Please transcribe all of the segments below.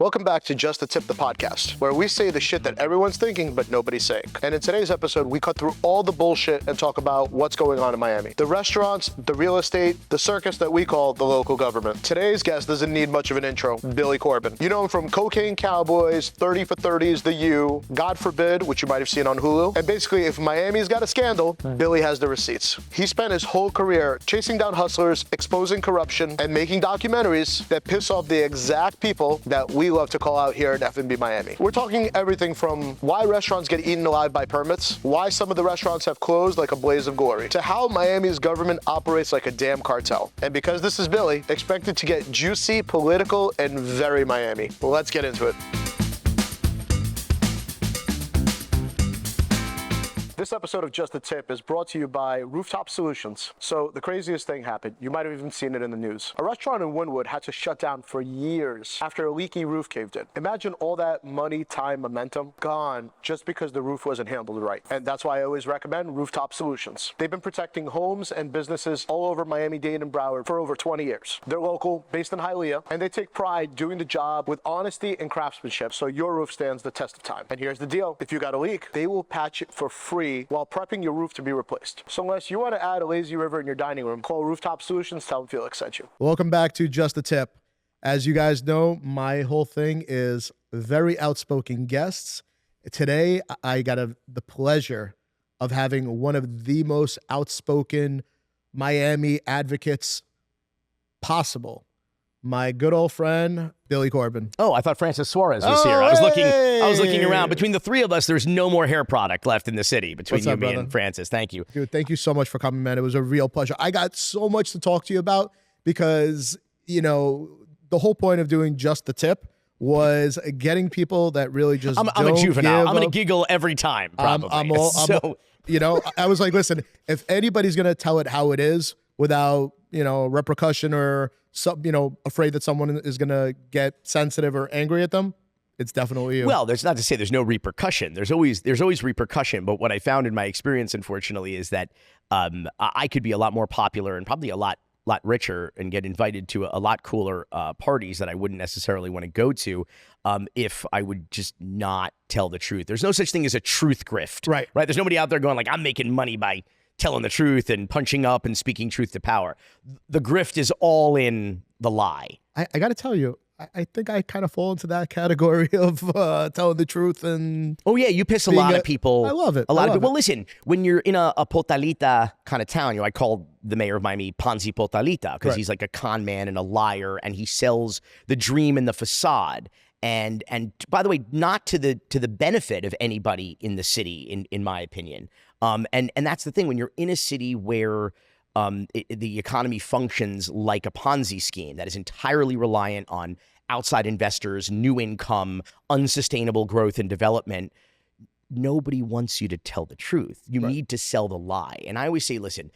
Welcome back to Just the Tip, the podcast, where we say the shit that everyone's thinking but nobody's saying. And in today's episode, we cut through all the bullshit and talk about what's going on in Miami. The restaurants, the real estate, the circus that we call the local government. Today's guest doesn't need much of an intro, Billy Corben. You know him from Cocaine Cowboys, 30 for 30s, The U, God Forbid, which you might have seen on Hulu. And basically, if Miami's got a scandal, Billy has the receipts. He spent his whole career chasing down hustlers, exposing corruption, and making documentaries that piss off the exact people that we love to call out here in F&B Miami. We're talking everything from why restaurants get eaten alive by permits, why some of the restaurants have closed like a blaze of glory, to how Miami's government operates like a damn cartel. And because this is Billy, expected to get juicy, political, and very Miami. Let's get into it. This episode of Just the Tip is brought to you by Rooftop Solutions. So the craziest thing happened. You might have even seen it in the news. A restaurant in Wynwood had to shut down for years after a leaky roof caved in. Imagine all that money, time, momentum gone just because the roof wasn't handled right. And that's why I always recommend Rooftop Solutions. They've been protecting homes and businesses all over Miami-Dade and Broward for over 20 years. They're local, based in Hialeah, and they take pride doing the job with honesty and craftsmanship so your roof stands the test of time. And here's the deal. If you got a leak, they will patch it for free while prepping your roof to be replaced. So unless you want to add a lazy river in your dining room, call Rooftop Solutions, tell them Felix sent you. Welcome back to Just the Tip. As you guys know, my whole thing is very outspoken guests. Today, I got the pleasure of having one of the most outspoken Miami advocates possible. My good old friend, Billy Corben. Oh, I thought Francis Suarez was here. I was looking around. Between the three of us, there's no more hair product left in the city between you, me, and Francis. Thank you. Dude, thank you so much for coming, man. It was a real pleasure. I got so much to talk to you about because, you know, the whole point of doing Just the Tip was getting people that really just I'm a juvenile. I'm going to giggle every time, probably. You know, I was like, listen, if anybody's going to tell it how it is without, you know, repercussion or some, you know, afraid that someone is going to get sensitive or angry at them, it's definitely you. Well, there's not to say there's no repercussion. There's always repercussion. But what I found in my experience, unfortunately, is that I could be a lot more popular and probably a lot richer and get invited to a lot cooler parties that I wouldn't necessarily want to go to if I would just not tell the truth. There's no such thing as a truth grift. Right. There's nobody out there going like, I'm making money by telling the truth and punching up and speaking truth to power. The grift is all in the lie. I got to tell you, I think I kind of fall into that category of telling the truth. And oh yeah, you piss a lot of people. I love it. A lot of people. Well, listen, when you're in a Potalita kind of town, you know, I call the mayor of Miami Ponzi Potalita because he's like a con man and a liar, and he sells the dream and the facade. And by the way, not to the benefit of anybody in the city, in my opinion. And that's the thing, when you're in a city where the economy functions like a Ponzi scheme that is entirely reliant on outside investors, new income, unsustainable growth and development, nobody wants you to tell the truth. You need to sell the lie. And I always say, listen,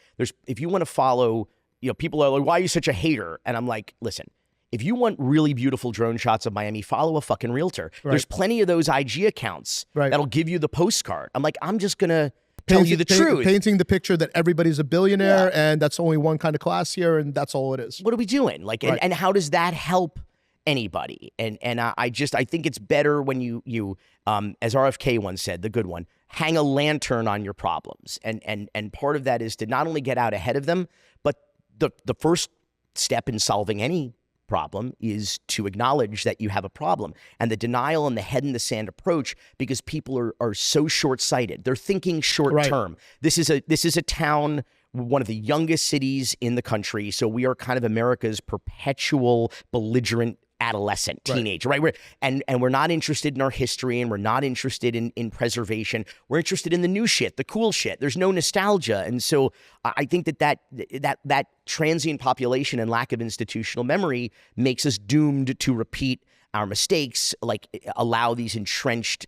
if you want to follow, you know, people are like, why are you such a hater? And I'm like, listen, if you want really beautiful drone shots of Miami, follow a fucking realtor. There's plenty of those IG accounts that'll give you the postcard. I'm like, I'm just going to tell you the truth. Painting the picture that everybody's a billionaire and that's only one kind of class here and that's all it is. What are we doing? Like, and how does that help anybody? And I think it's better when you as RFK once said, the good one, hang a lantern on your problems. And part of that is to not only get out ahead of them, but the first step in solving any problem is to acknowledge that you have a problem. And the denial and the head in the sand approach, because people are so short-sighted. They're thinking short-term. This is a town, one of the youngest cities in the country. So we are kind of America's perpetual belligerent adolescent, teenager, right? We're not interested in our history, and we're not interested in preservation. We're interested in the new shit, the cool shit. There's no nostalgia. And so I think that transient population and lack of institutional memory makes us doomed to repeat our mistakes, like allow these entrenched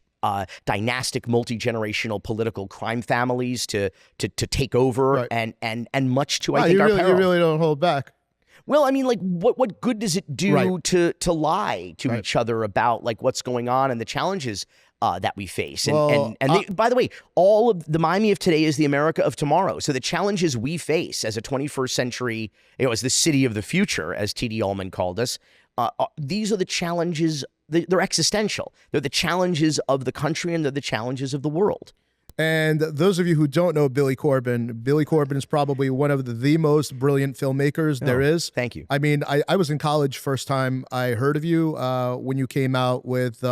dynastic, multi-generational political crime families to take over and much to, I think, our peril. You really don't hold back. Well, I mean, like, what good does it do to lie to each other about, like, what's going on and the challenges that we face? By the way, all of the Miami of today is the America of tomorrow. So the challenges we face as a 21st century, as the city of the future, as T.D. Ullman called us, these are the challenges they're existential. They're the challenges of the country and they're the challenges of the world. And those of you who don't know Billy Corben is probably one of the most brilliant filmmakers there is. Thank you. I mean, I was in college first time I heard of you when you came out with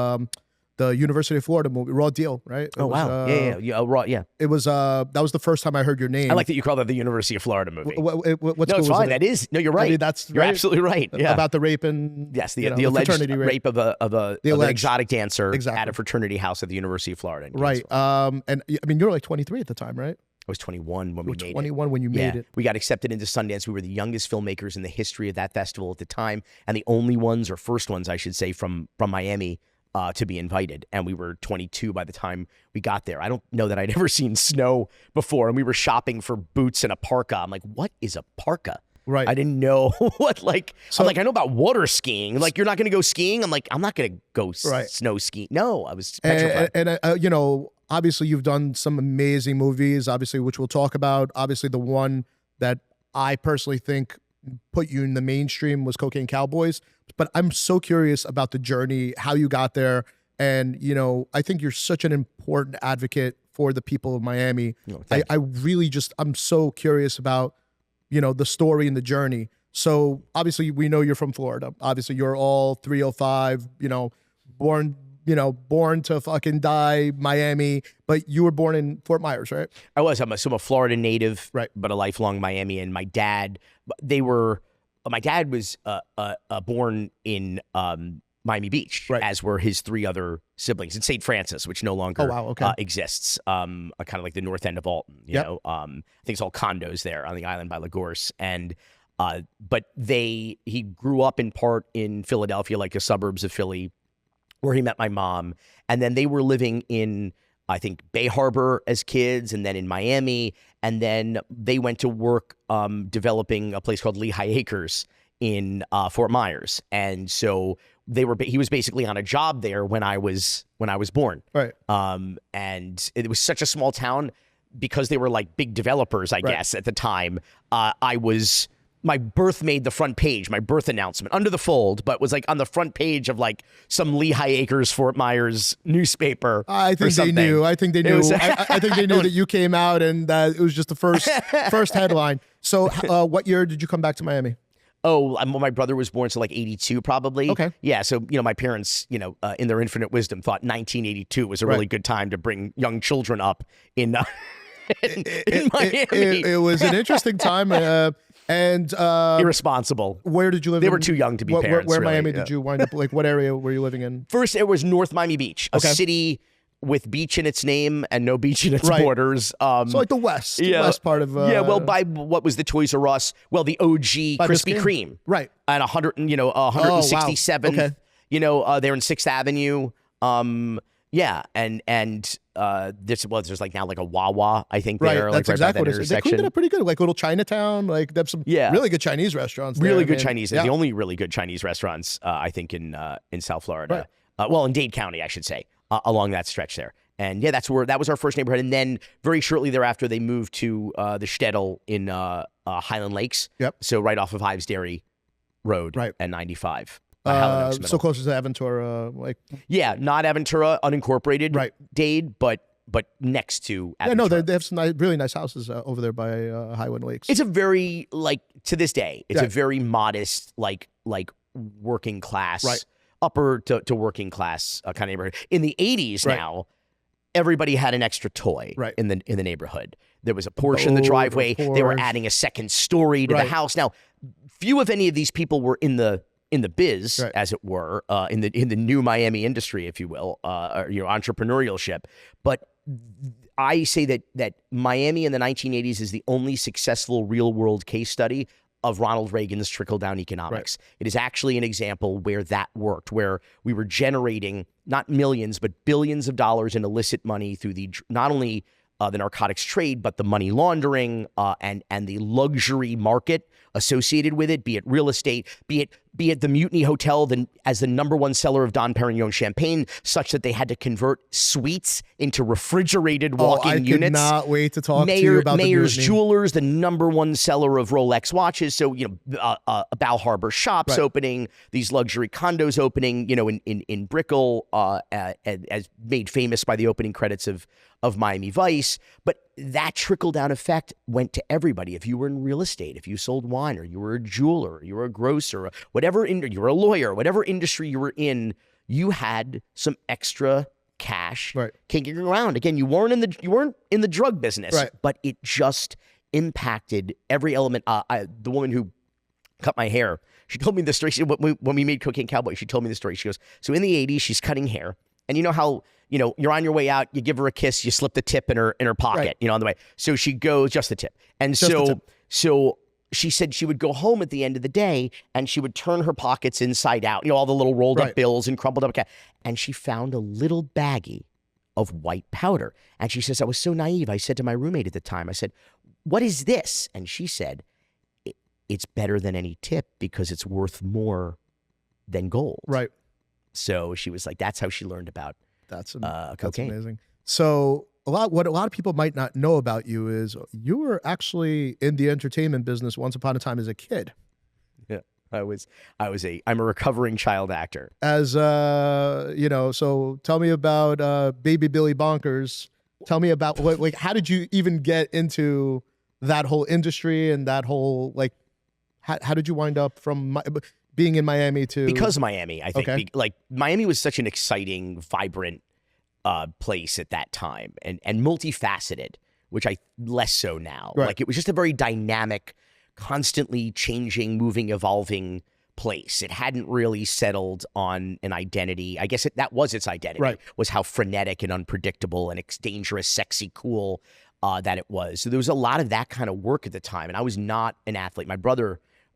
the University of Florida movie, Raw Deal, right? Oh, wow. Yeah. It was, that was the first time I heard your name. I like that you call that the University of Florida movie. What's no, it's fine. That is. No, you're right. I mean, you're absolutely right. Yeah. About the rape and yes, the alleged fraternity rape of an exotic dancer at a fraternity house at the University of Florida. Right. And I mean, you were like 23 at the time, right? I was 21 when we made it. 21 when you made it. We got accepted into Sundance. We were the youngest filmmakers in the history of that festival at the time, and the only ones, or first ones, I should say, from Miami to be invited. And we were 22 by the time we got there. I don't know that I'd ever seen snow before, and we were shopping for boots and a parka. I'm like, what is a parka? Right. I didn't know what, like, so, I'm like, I know about water skiing. Like, you're not going to go skiing? I'm like, I'm not going to go snow skiing. No, I was petrified. And you know, obviously you've done some amazing movies, obviously, which we'll talk about. Obviously, the one that I personally think put you in the mainstream was Cocaine Cowboys. But I'm so curious about the journey, how you got there. And, you know, I think you're such an important advocate for the people of Miami. I really I'm so curious about, you know, the story and the journey. So obviously we know you're from Florida. Obviously you're all 305, you know, born to fucking die, Miami, but you were born in Fort Myers, right? I was. I'm a Florida native, right, but a lifelong Miami. And my dad was born in Miami Beach, right, as were his three other siblings in St. Francis, which no longer exists. Kind of like the north end of Alton. You know, I think it's all condos there on the island by Lagorce. And but he grew up in part in Philadelphia, like the suburbs of Philly, where he met my mom. And then they were living in, I think, Bay Harbor as kids, and then in Miami. And then they went to work developing a place called Lehigh Acres in Fort Myers. And so he was basically on a job there when I was born. Right. And it was such a small town because they were like big developers, I guess, at the time. My birth made the front page, my birth announcement, under the fold, but was like on the front page of like some Lehigh Acres, Fort Myers newspaper. I think they knew. I think they knew. I think they knew that you came out and it was just the first headline. So what year did you come back to Miami? Oh, my brother was born, so like 82 probably. Okay. Yeah, so, you know, my parents, you know, in their infinite wisdom thought 1982 was a really good time to bring young children up in Miami. It was an interesting time. And irresponsible. Where did you live? They were too young to be parents. Where really. Miami did you wind up? Like, what area were you living in? First, it was North Miami Beach, a city with beach in its name and no beach in its borders. So like the west part of. Well, by what was the Toys R Us? Well, the OG Krispy Kreme, right? At 167th. Okay. You know, they're in 6th Avenue. Yeah, and there's like now like a Wawa, I think, there, like that's right exactly by that what it is. They intersection. cleaned it up pretty good, like little Chinatown. Like they have some really good Chinese restaurants. Really there, good Chinese. The only really good Chinese restaurants, I think, in South Florida. Right. Well, in Dade County, I should say, along that stretch there. And yeah, that was our first neighborhood. And then very shortly thereafter, they moved to the Shtetl in Highland Lakes. Yep. So right off of Hives Dairy Road, right, and 95. So close to Aventura, like not Aventura, unincorporated, right? Dade, but next to Aventura. Yeah, no, they have some really nice houses over there by Highland Lakes. It's a very to this day, it's a very modest like working class, upper to working class kind of neighborhood. In the 80s now, everybody had an extra toy in the neighborhood. There was a Porsche in the driveway. They were adding a second story to the house. Now, few of any of these people were in the biz, as it were, in the new Miami industry, if you will, entrepreneurship. But I say that Miami in the 1980s is the only successful real world case study of Ronald Reagan's trickle-down economics. It is actually an example where that worked, where we were generating not millions, but billions of dollars in illicit money through not only the narcotics trade, but the money laundering and the luxury market associated with it, be it real estate, be it be at the Mutiny Hotel as the #1 seller of Dom Perignon champagne, such that they had to convert suites into refrigerated walk-in units. I cannot wait to talk to you about Mayer's the Mutiny. Jewelers, the #1 seller of Rolex watches. So, Bow Harbor shops opening, these luxury condos opening, in Brickell, as made famous by the opening credits of Miami Vice. But that trickle-down effect went to everybody. If you were in real estate, if you sold wine, or you were a jeweler, or you were a grocer, you were a lawyer, whatever industry you were in, you had some extra cash kicking around. Again, you weren't in the drug business, but it just impacted every element. The woman who cut my hair, she told me the story. When we made Cocaine Cowboys, she told me the story. She goes, so in the 80s, she's cutting hair. And you know how, you're on your way out, you give her a kiss, you slip the tip in her pocket, on the way. So she goes, just the tip. And so she said she would go home at the end of the day and she would turn her pockets inside out, all the little rolled up bills and crumpled up cash. And she found a little baggie of white powder. And she says, I was so naive. I said to my roommate at the time, I said, what is this? And she said, it's better than any tip because it's worth more than gold. Right. So she was like, that's how she learned about cocaine. That's amazing. So what a lot of people might not know about you is you were actually in the entertainment business once upon a time as a kid. Yeah, I'm a recovering child actor. As so tell me about Baby Billy Bonkers. Tell me about how did you even get into that whole industry and that whole how did you wind up from being in Miami to... Because of Miami, I think. Okay. Miami was such an exciting, vibrant place at that time and multifaceted, which I less so now. Right. It was just a very dynamic, constantly changing, moving, evolving place. It hadn't really settled on an identity. I guess that was its identity, was how frenetic and unpredictable and dangerous, sexy, cool that it was. So there was a lot of that kind of work at the time. And I was not an athlete. My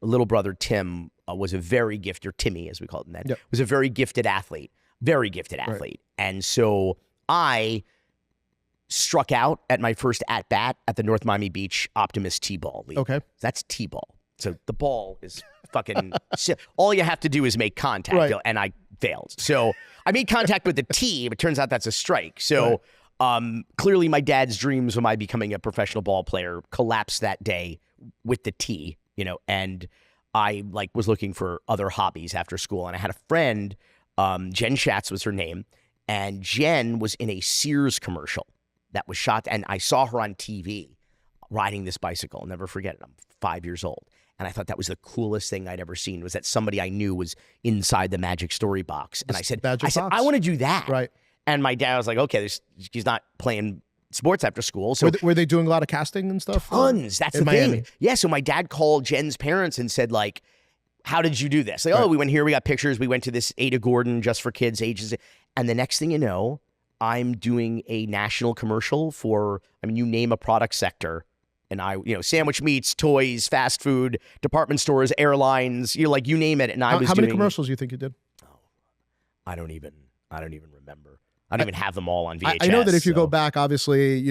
little brother, Tim, was a very gifted, or Timmy, as we call him then, was a very gifted athlete. And so I struck out at my first at-bat at the North Miami Beach Optimist T-ball league. Okay. That's T-ball. So the ball is fucking... all you have to do is make contact, and I failed. So I made contact with the tee, but it turns out that's a strike. So clearly my dad's dreams of my becoming a professional ball player collapsed that day with the tee, and I was looking for other hobbies after school. And I had a friend, Jen Schatz was her name, and Jen was in a Sears commercial that was shot. And I saw her on TV riding this bicycle. I'll never forget it. I'm 5 years old. And I thought that was the coolest thing I'd ever seen, was that somebody I knew was inside the Magic Story box. And I said, I want to do that. Right. And my dad was like, okay, she's not playing sports after school. So were they doing a lot of casting and stuff? Tons. That's the thing. Yeah. So my dad called Jen's parents and said, how did you do this? We went here, we got pictures. We went to this Ada Gordon just for kids ages. And the next thing you know, I'm doing a national commercial for, you name a product sector. And sandwich meats, toys, fast food, department stores, airlines, you name it. And how many commercials do you think you did? Oh, I don't even remember. I don't even have them all on VHS. I know that if you go back, obviously,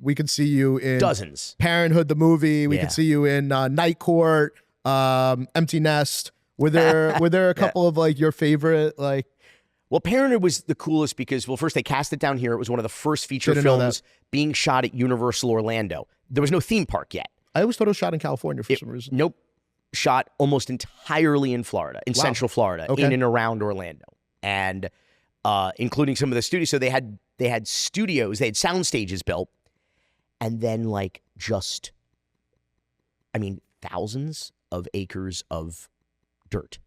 we could see you in dozens. Parenthood, the movie. We could see you in Night Court, Empty Nest. Were there a couple of your favorite Well, Parenthood was the coolest because, first they cast it down here. It was one of the first feature films being shot at Universal Orlando. There was no theme park yet. I always thought it was shot in California for some reason. Nope. Shot almost entirely in Florida, in Central Florida, in and around Orlando. And including some of the studios. So they had studios, they had sound stages built, and then thousands of acres of dirt.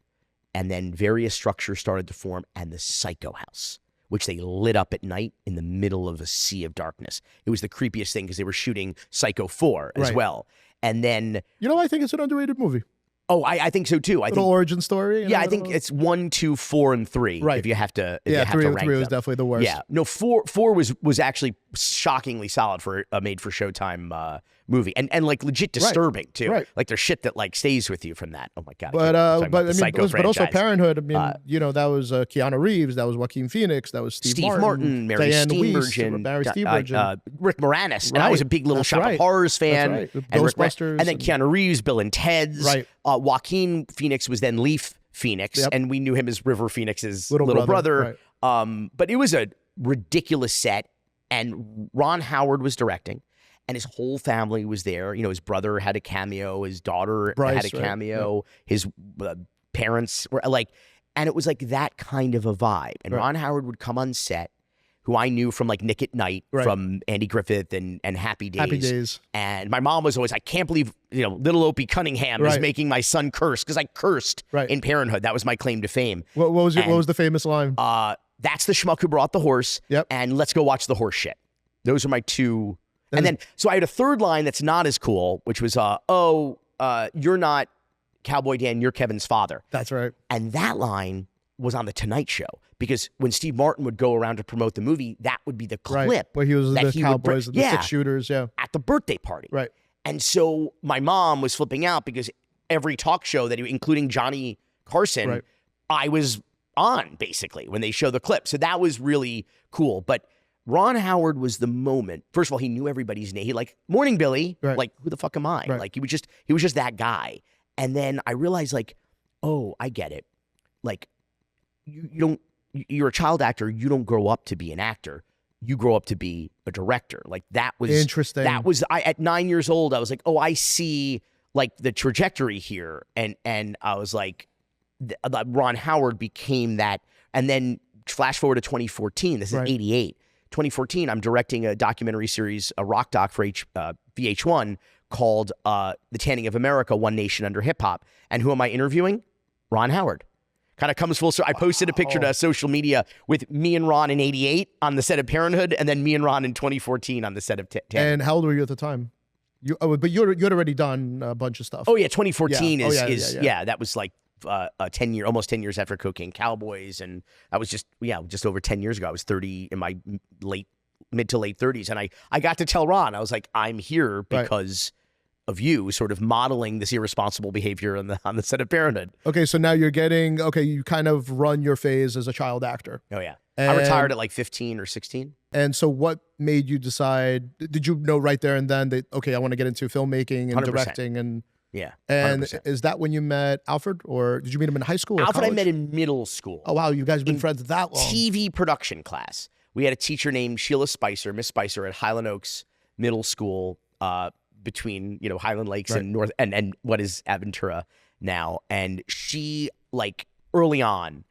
And then various structures started to form, and the Psycho House, which they lit up at night in the middle of a sea of darkness. It was the creepiest thing because they were shooting Psycho 4 as well. And then... I think it's an underrated movie. Oh, I think so too. I think origin story. I think it's 1, 2, 4, and 3. Right. If you have to, three rank was them. definitely the worst. Yeah. No, 4 was actually shockingly solid for a made for Showtime movie, and legit disturbing too. Right. There's shit that stays with you from that. Oh my god. But also Parenthood. That was Keanu Reeves. That was Joaquin Phoenix. That was Steve Martin, Mary Diane Steenburgen, Steenburgen, Rick Moranis, and I was a big Little Shop of Horrors fan. That's right. Ghostbusters, and then Keanu Reeves, Bill and Ted's. Right. Joaquin Phoenix was then Leaf Phoenix, Yep. and we knew him as River Phoenix's Little little brother, brother. But it was a ridiculous set, and Ron Howard was directing, and his whole family was there. You know, his brother had a cameo, his daughter Bryce, had a cameo, his parents were like, and it was like that kind of a vibe. And Ron Howard would come on set, who I knew from like Nick at Night, from Andy Griffith and Happy Days. Happy Days. And my mom was always, I can't believe, little Opie Cunningham is making my son curse, because I cursed in Parenthood. That was my claim to fame. What was the famous line? That's the schmuck who brought the horse. Yep. And let's go watch the horse shit. Those are my two. And then, so I had a third line that's not as cool, which was, you're not Cowboy Dan, you're Kevin's father. That's right. And that line was on the Tonight Show, because when Steve Martin would go around to promote the movie, that would be the clip where he was that the Cowboys, the 6 shooters, at the birthday party. Right. And so my mom was flipping out, because every talk show that, including Johnny Carson, I was on basically when they show the clip. So that was really cool. But Ron Howard was the moment. First of all, he knew everybody's name. He like, morning, Billy. Like, who the fuck am I? Like, he was just that guy. And then I realized, like, oh, I get it. Like, you're a child actor. You don't grow up to be an actor. You grow up to be a director. Like, that was interesting. That was, at 9 years old, I was like, oh, I see like the trajectory here. And I was like, Ron Howard became that. And then flash forward to 2014. This is 88. 2014, I'm directing a documentary series, a rock doc for VH1 called The Tanning of America, One Nation Under Hip Hop. And who am I interviewing? Ron Howard. Kind of comes full circle. I posted a picture to social media with me and Ron in 88 on the set of Parenthood, and then me and Ron in 2014 on the set of Tanning. And how old were you at the time? But you had already done a bunch of stuff. Oh, yeah, 2014 that was like almost 10 years after Cocaine Cowboys, and I was just over 10 years ago. I was 30 in my mid to late 30s, and I got to tell Ron, I was like, I'm here because of you sort of modeling this irresponsible behavior on the set of Parenthood. Okay, so now you're getting, you kind of run your phase as a child actor. Oh, yeah. I retired at like 15 or 16. And so what made you decide, did you know right there and then that, okay, I want to get into filmmaking and 100%. directing and... Yeah. 100%. And is that when you met Alfred, or did you meet him in high school or Alfred college? I met in middle school. Oh, wow, you guys have been friends that long. TV production class. We had a teacher named Sheila Spicer, Miss Spicer, at Highland Oaks Middle School, between Highland Lakes and North and what is Aventura now. And she, like, early on,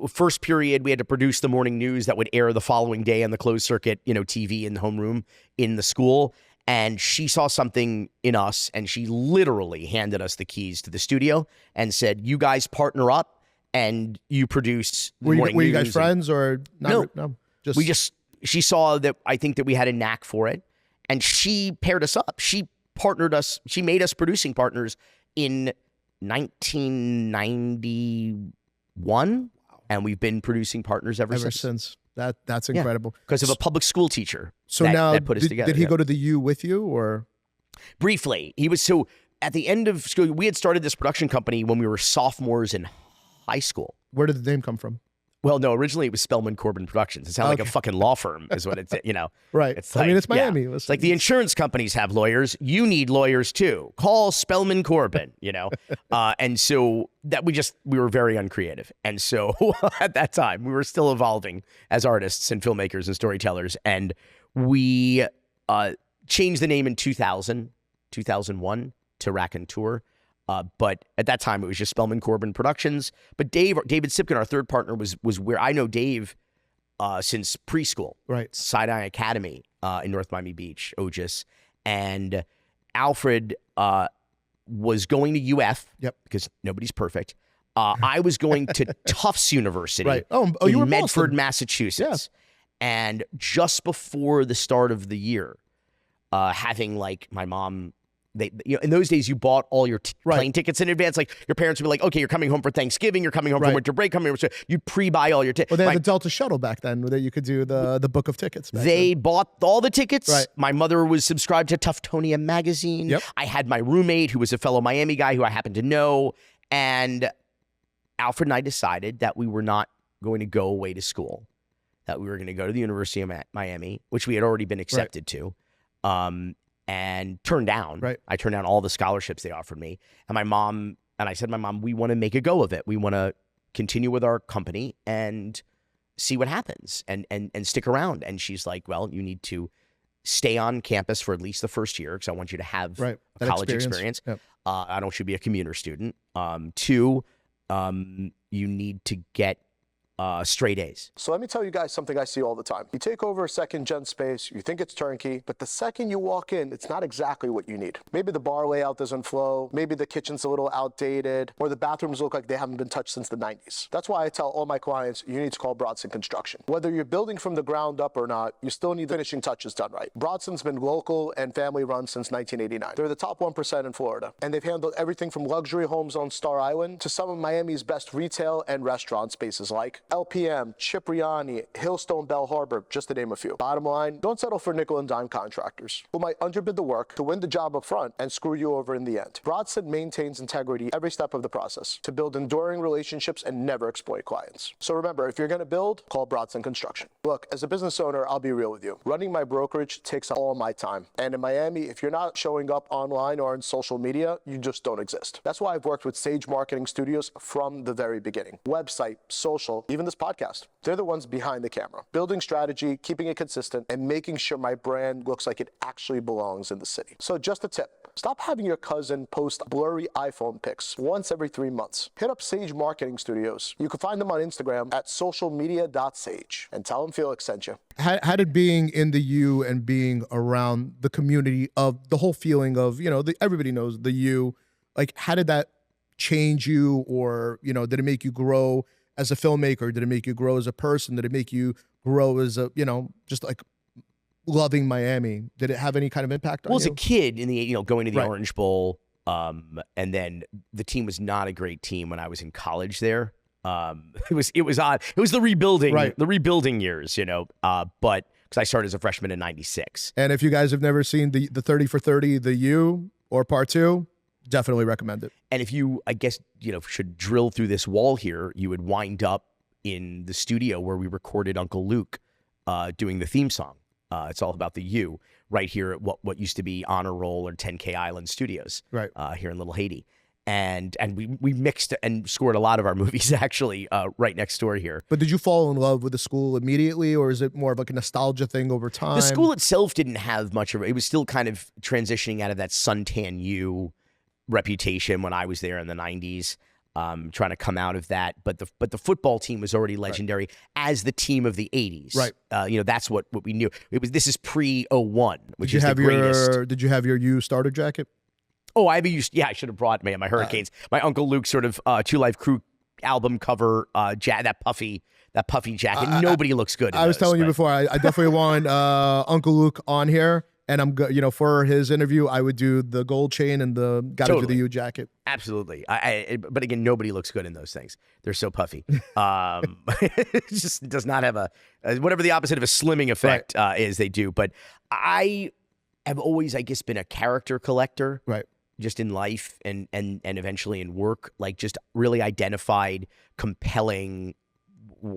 first period we had to produce the morning news that would air the following day on the closed circuit TV in the homeroom in the school. And she saw something in us, and she literally handed us the keys to the studio and said, you guys partner up and you produce the morning news. Were you guys friends or not? No. She saw that I think that we had a knack for it, and she paired us up. She partnered us. She made us producing partners in 1991, and we've been producing partners ever since. That's incredible. Because of a public school teacher. So that put us together. Did he go to the U with you, or? Briefly. He was, so at the end of school, we had started this production company when we were sophomores in high school. Where did the name come from? Well, no, originally it was Spellman Corben Productions. It sounded like a fucking law firm is what it's, Right. It's like, it's Miami. Yeah. It's like the insurance companies have lawyers. You need lawyers too. Call Spellman Corben, and so that we were very uncreative. And so at that time, we were still evolving as artists and filmmakers and storytellers. And we changed the name in 2001 to Raconteur. But at that time, it was just Spellman Corben Productions. But David Sipkin, our third partner, was where I know Dave since preschool. Right. Side-Eye Academy in North Miami Beach, OGIS. And Alfred was going to UF because nobody's perfect. I was going to Tufts University you were in in Medford, Boston. Massachusetts. And just before the start of the year, having like my mom... in those days, you bought all your plane tickets in advance. Like your parents would be like, "Okay, you're coming home for Thanksgiving. You're coming home from winter break. You'd pre-buy all your tickets." Well, they had the Delta shuttle back then, where you could do the book of tickets. They bought all the tickets. Right. My mother was subscribed to Tuftonia magazine. Yep. I had my roommate who was a fellow Miami guy who I happened to know, and Alfred and I decided that we were not going to go away to school, that we were going to go to the University of Miami, which we had already been accepted to. And turned down. Right. I turned down all the scholarships they offered me. And my mom I said to my mom, we want to make a go of it. We want to continue with our company and see what happens and stick around. And she's like, well, you need to stay on campus for at least the first year because I want you to have a college experience. Yep. I don't want you to be a commuter student. 2, you need to get straight A's. So let me tell you guys something I see all the time. You take over a second-gen space, you think it's turnkey, but the second you walk in, it's not exactly what you need. Maybe the bar layout doesn't flow, maybe the kitchen's a little outdated, or the bathrooms look like they haven't been touched since the 90s. That's why I tell all my clients, you need to call Brodson Construction. Whether you're building from the ground up or not, you still need the finishing touches done right. Brodson's been local and family-run since 1989. They're the top 1% in Florida, and they've handled everything from luxury homes on Star Island to some of Miami's best retail and restaurant spaces like LPM, Cipriani, Hillstone, Bell Harbor, just to name a few. Bottom line, don't settle for nickel and dime contractors who might underbid the work to win the job up front and screw you over in the end. Brodson maintains integrity every step of the process to build enduring relationships and never exploit clients. So remember, if you're going to build, call Brodson Construction. Look, as a business owner, I'll be real with you. Running my brokerage takes all my time. And in Miami, if you're not showing up online or on social media, you just don't exist. That's why I've worked with Sage Marketing Studios from the very beginning. Website, social, even this podcast. They're the ones behind the camera, building strategy, keeping it consistent, and making sure my brand looks like it actually belongs in the city. So just a tip. Stop having your cousin post blurry iPhone pics once every 3 months. Hit up Sage Marketing Studios. You can find them on Instagram at socialmedia.sage and tell them Felix sent you. How did being in the U and being around the community of the whole feeling of, everybody knows the U, like how did that change you, or, did it make you grow as a filmmaker? Did it make you grow as a person? Did it make you grow as a, just like loving Miami? Did it have any kind of impact on you? Well, as a kid in the, going to the Orange Bowl, and then the team was not a great team when I was in college there. It was odd. It was the rebuilding years, but because I started as a freshman in 96. And if you guys have never seen the 30 for 30, the U or part 2, definitely recommend it. And if you, I guess, should drill through this wall here, you would wind up in the studio where we recorded Uncle Luke doing the theme song. It's all about the U right here at what used to be Honor Roll or 10K Island Studios, right here in Little Haiti. And we mixed and scored a lot of our movies actually right next door here. But did you fall in love with the school immediately, or is it more of like a nostalgia thing over time? The school itself didn't have much of it. It was still kind of transitioning out of that suntan U reputation when I was there in the 90s, trying to come out of that. But the football team was already legendary as the team of the 80s. Right. That's what we knew. This is pre-01, which is the greatest. Did you have your U starter jacket? Oh, I should have brought my Hurricanes. My Uncle Luke sort of Two Life Crew album cover, that puffy jacket. Nobody looks good in I was those, telling you before, I definitely want Uncle Luke on here. And I'm good, for his interview, I would do the gold chain and the gotta do the U jacket. Absolutely. But again, nobody looks good in those things. They're so puffy. It just does not have whatever the opposite of a slimming effect is, they do. But I have always, I guess, been a character collector. Right. Just in life and eventually in work, like just really identified compelling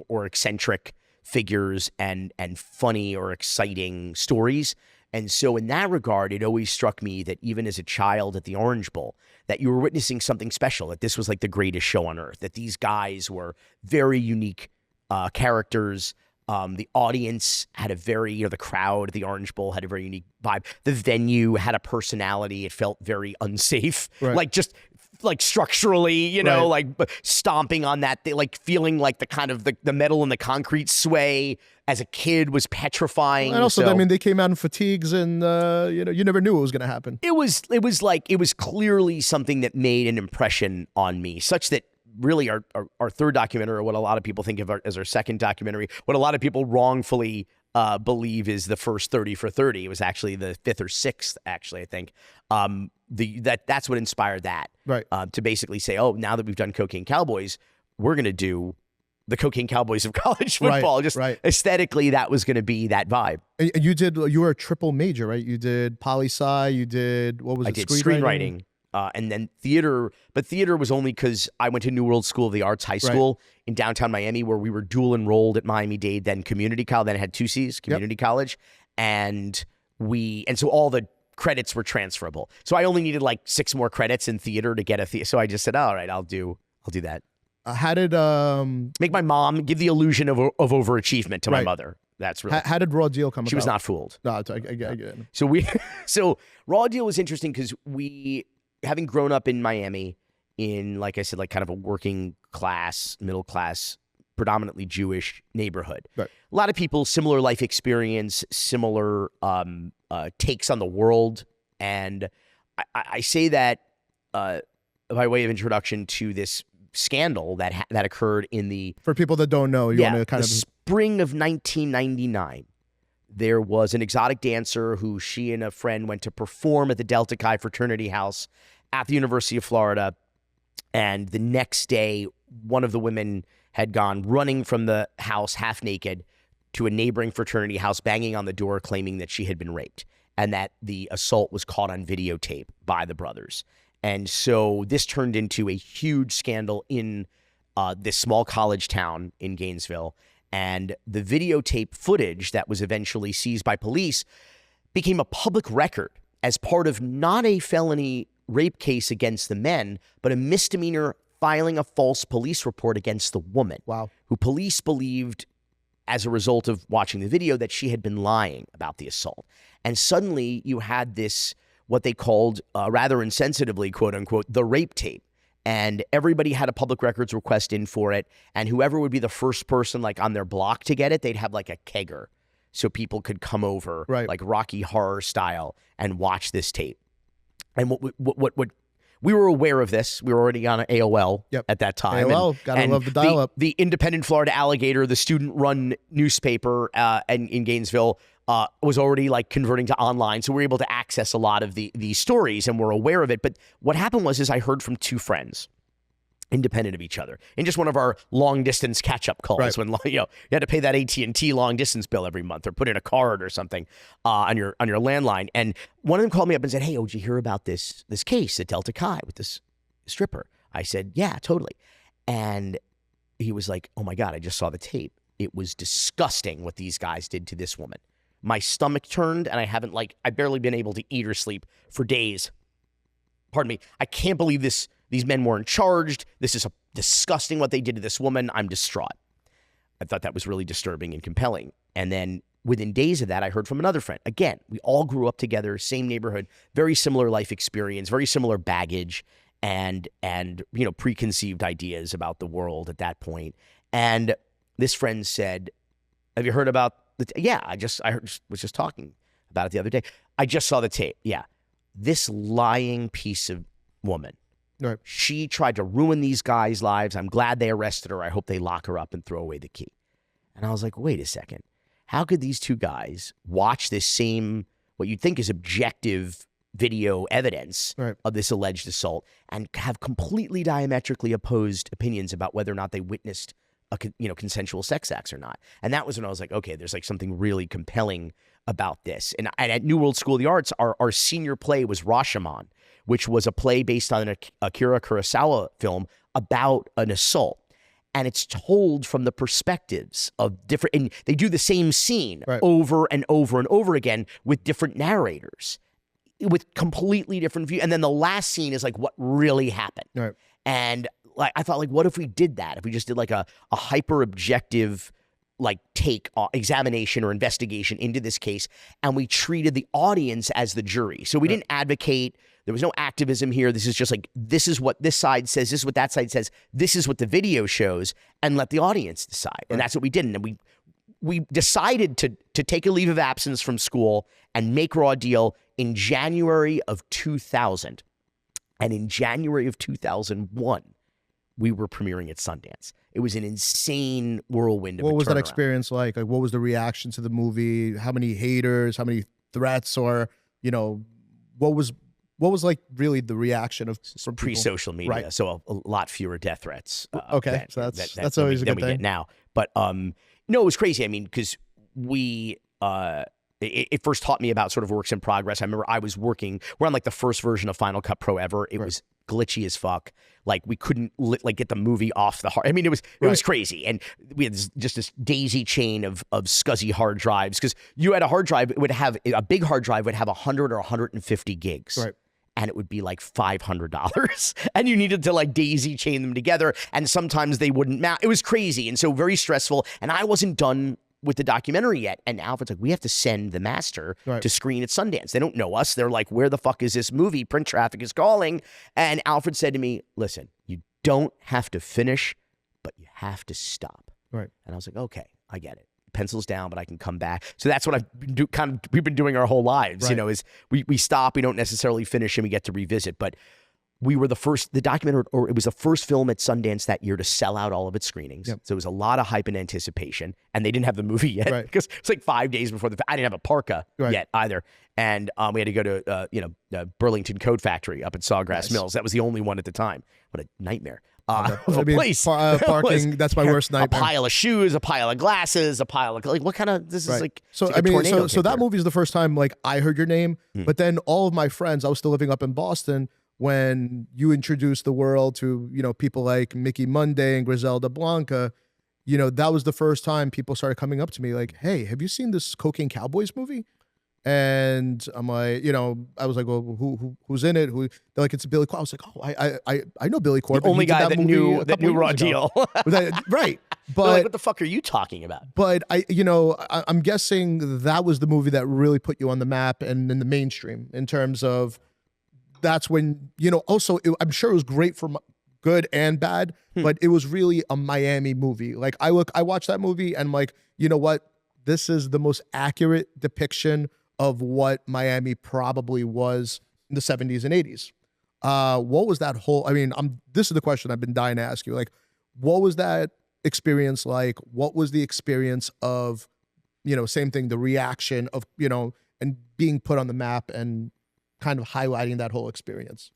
or eccentric figures and funny or exciting stories. And so in that regard, it always struck me that even as a child at the Orange Bowl, that you were witnessing something special, that this was like the greatest show on earth, that these guys were very unique characters. The audience had a very, the crowd at the Orange Bowl had a very unique vibe. The venue had a personality. It felt very unsafe, like structurally, like stomping on that, like feeling like the kind of the metal and the concrete sway as a kid was petrifying. And also, they came out in fatigues and, you never knew what was going to happen. It was clearly something that made an impression on me, such that really our third documentary, or what a lot of people think of as our second documentary, what a lot of people wrongfully believe is the first 30 for 30. It was actually the 5th or 6th, actually, I think. That's what inspired that. Right. To basically say, oh, now that we've done Cocaine Cowboys, we're going to do the Cocaine Cowboys of college football. Aesthetically, that was going to be that vibe. And you were a triple major, right? You did poli-sci, you did, what was it? I did screenwriting. And then theater, but theater was only because I went to New World School of the Arts High School in downtown Miami, where we were dual enrolled at Miami-Dade, then community college, then it had 2 C's, community college. And so all the credits were transferable. So I only needed like 6 more credits in theater to get a theater. So I just said, all right, I'll do that. How did Make my mom give the illusion of overachievement to my mother. That's really how did Raw Deal come about? She was not fooled. No, I get it. So Raw Deal was interesting because we, having grown up in Miami in, like I said, like kind of a working class, middle class, predominantly Jewish neighborhood. Right. A lot of people, similar life experience, similar takes on the world. And I say that by way of introduction to this scandal that occurred in the... For people that don't know, you want to kind the spring of 1999. There was an exotic dancer who she and a friend went to perform at the Delta Chi fraternity house at the University of Florida. And the next day, one of the women had gone running from the house half naked to a neighboring fraternity house, banging on the door, claiming that she had been raped and that the assault was caught on videotape by the brothers. And so this turned into a huge scandal in this small college town in Gainesville. And the videotape footage that was eventually seized by police became a public record as part of not a felony rape case against the men, but a misdemeanor filing a false police report against the woman. Wow. Who police believed, as a result of watching the video, that she had been lying about the assault. And suddenly you had this, what they called, rather insensitively, quote unquote, the rape tape. And everybody had a public records request in for it. And whoever would be the first person like on their block to get it, they'd have like a kegger so people could come over like Rocky Horror style and watch this tape. And what we were aware of this. We were already on AOL at that time. AOL, gotta love the dial-up. The Independent Florida Alligator, the student-run newspaper in Gainesville, was already like converting to online, so we were able to access a lot of these stories, and we're aware of it. But what happened was I heard from 2 friends, independent of each other, in just one of our long-distance catch-up calls when you had to pay that AT&T long-distance bill every month or put in a card or something on your landline. And one of them called me up and said, "Hey, did you hear about this case at Delta Chi with this stripper?" I said, "Yeah, totally." And he was like, "Oh my God, I just saw the tape. It was disgusting what these guys did to this woman. My stomach turned, and I've barely been able to eat or sleep for days. Pardon me. I can't believe this. These men weren't charged. This is disgusting what they did to this woman. I'm distraught." I thought that was really disturbing and compelling. And then within days of that, I heard from another friend. Again, we all grew up together, same neighborhood, very similar life experience, very similar baggage, and preconceived ideas about the world at that point. And this friend said, "Have you heard about yeah, I was just talking about it the other day. I just saw the tape. Yeah. This lying piece of woman. Right. She tried to ruin these guys' lives. I'm glad they arrested her. I hope they lock her up and throw away the key." And I was like, wait a second. How could these 2 guys watch this same, what you'd think is objective video evidence of this alleged assault and have completely diametrically opposed opinions about whether or not they witnessed consensual sex acts or not? And that was when I was like, okay, there's like something really compelling about this. And at New World School of the Arts, our senior play was Rashomon, which was a play based on an Akira Kurosawa film about an assault. And it's told from the perspectives of different, and they do the same scene over and over and over again with different narrators with completely different views. And then the last scene is like what really happened. Right. And like I thought, like, what if we did that? If we just did like a hyper objective like take examination or investigation into this case, and we treated the audience as the jury. So we didn't advocate. There was no activism here. This is just like, this is what this side says. This is what that side says. This is what the video shows, and let the audience decide. And that's what we did. And we decided to take a leave of absence from school and make Raw Deal in January of 2000. And in January of 2001, we were premiering at Sundance. It was an insane whirlwind of What was that turnaround. experience like? Like, what was the reaction to the movie? How many haters? How many threats? Or, what was like really the reaction of from pre-social media? Right. So a lot fewer death threats. Okay, so that's always a good we thing. get now. But no, it was crazy. I mean, because we it first taught me about sort of works in progress. I remember I was working. We're on like the first version of Final Cut Pro ever. It was glitchy as fuck. Like we couldn't like get the movie off the hard. I mean, it was crazy, and we had just this daisy chain of scuzzy hard drives because you had a hard drive. It would have a big hard drive would have 100 or 150 gigs, Right. and it would be like $500, and you needed to like daisy chain them together, and sometimes they wouldn't match. It was crazy, and so very stressful. And I wasn't done with the documentary yet, and Alfred's like, we have to send the master to screen at Sundance. They don't know us. They're like, where the fuck is this movie? Print traffic is calling. And Alfred said to me, listen, you don't have to finish, but you have to stop. Right. And I was like, okay, I get it. Pencils down, but I can come back. So that's what we've been doing our whole lives, you know, is we stop, we don't necessarily finish, and we get to revisit. But we were the documentary, or it was the first film at Sundance that year to sell out all of its screenings. Yep. So it was a lot of hype and anticipation, and they didn't have the movie yet because it's like 5 days before I didn't have a parka yet either. And we had to go to, Burlington Coat Factory up at Sawgrass Mills. That was the only one at the time. What a nightmare. Of a place. Parking, that's my worst nightmare. A pile of shoes, a pile of glasses, a pile of, like, what kind of, this is like, so like I mean, so that movie is the first time like I heard your name, but then all of my friends, I was still living up in Boston when you introduced the world to, people like Mickey Monday and Griselda Blanca. That was the first time people started coming up to me like, hey, have you seen this Cocaine Cowboys movie? And I'm like, I was like, well, who's in it? They're like, it's Billy Corben. I was like, oh, I know Billy Corben. The only guy that knew Raw Deal. Right. But like, what the fuck are you talking about? But I'm guessing that was the movie that really put you on the map and in the mainstream in terms of that's when, also I'm sure it was great for good and bad, but it was really a Miami movie. Like I watched that movie and I'm like, you know what? This is the most accurate depiction of what Miami probably was in the 70s and 80s. What was that whole, this is the question I've been dying to ask you. Like, what was that experience like? What was the experience of, same thing, the reaction of, and being put on the map and kind of highlighting that whole experience?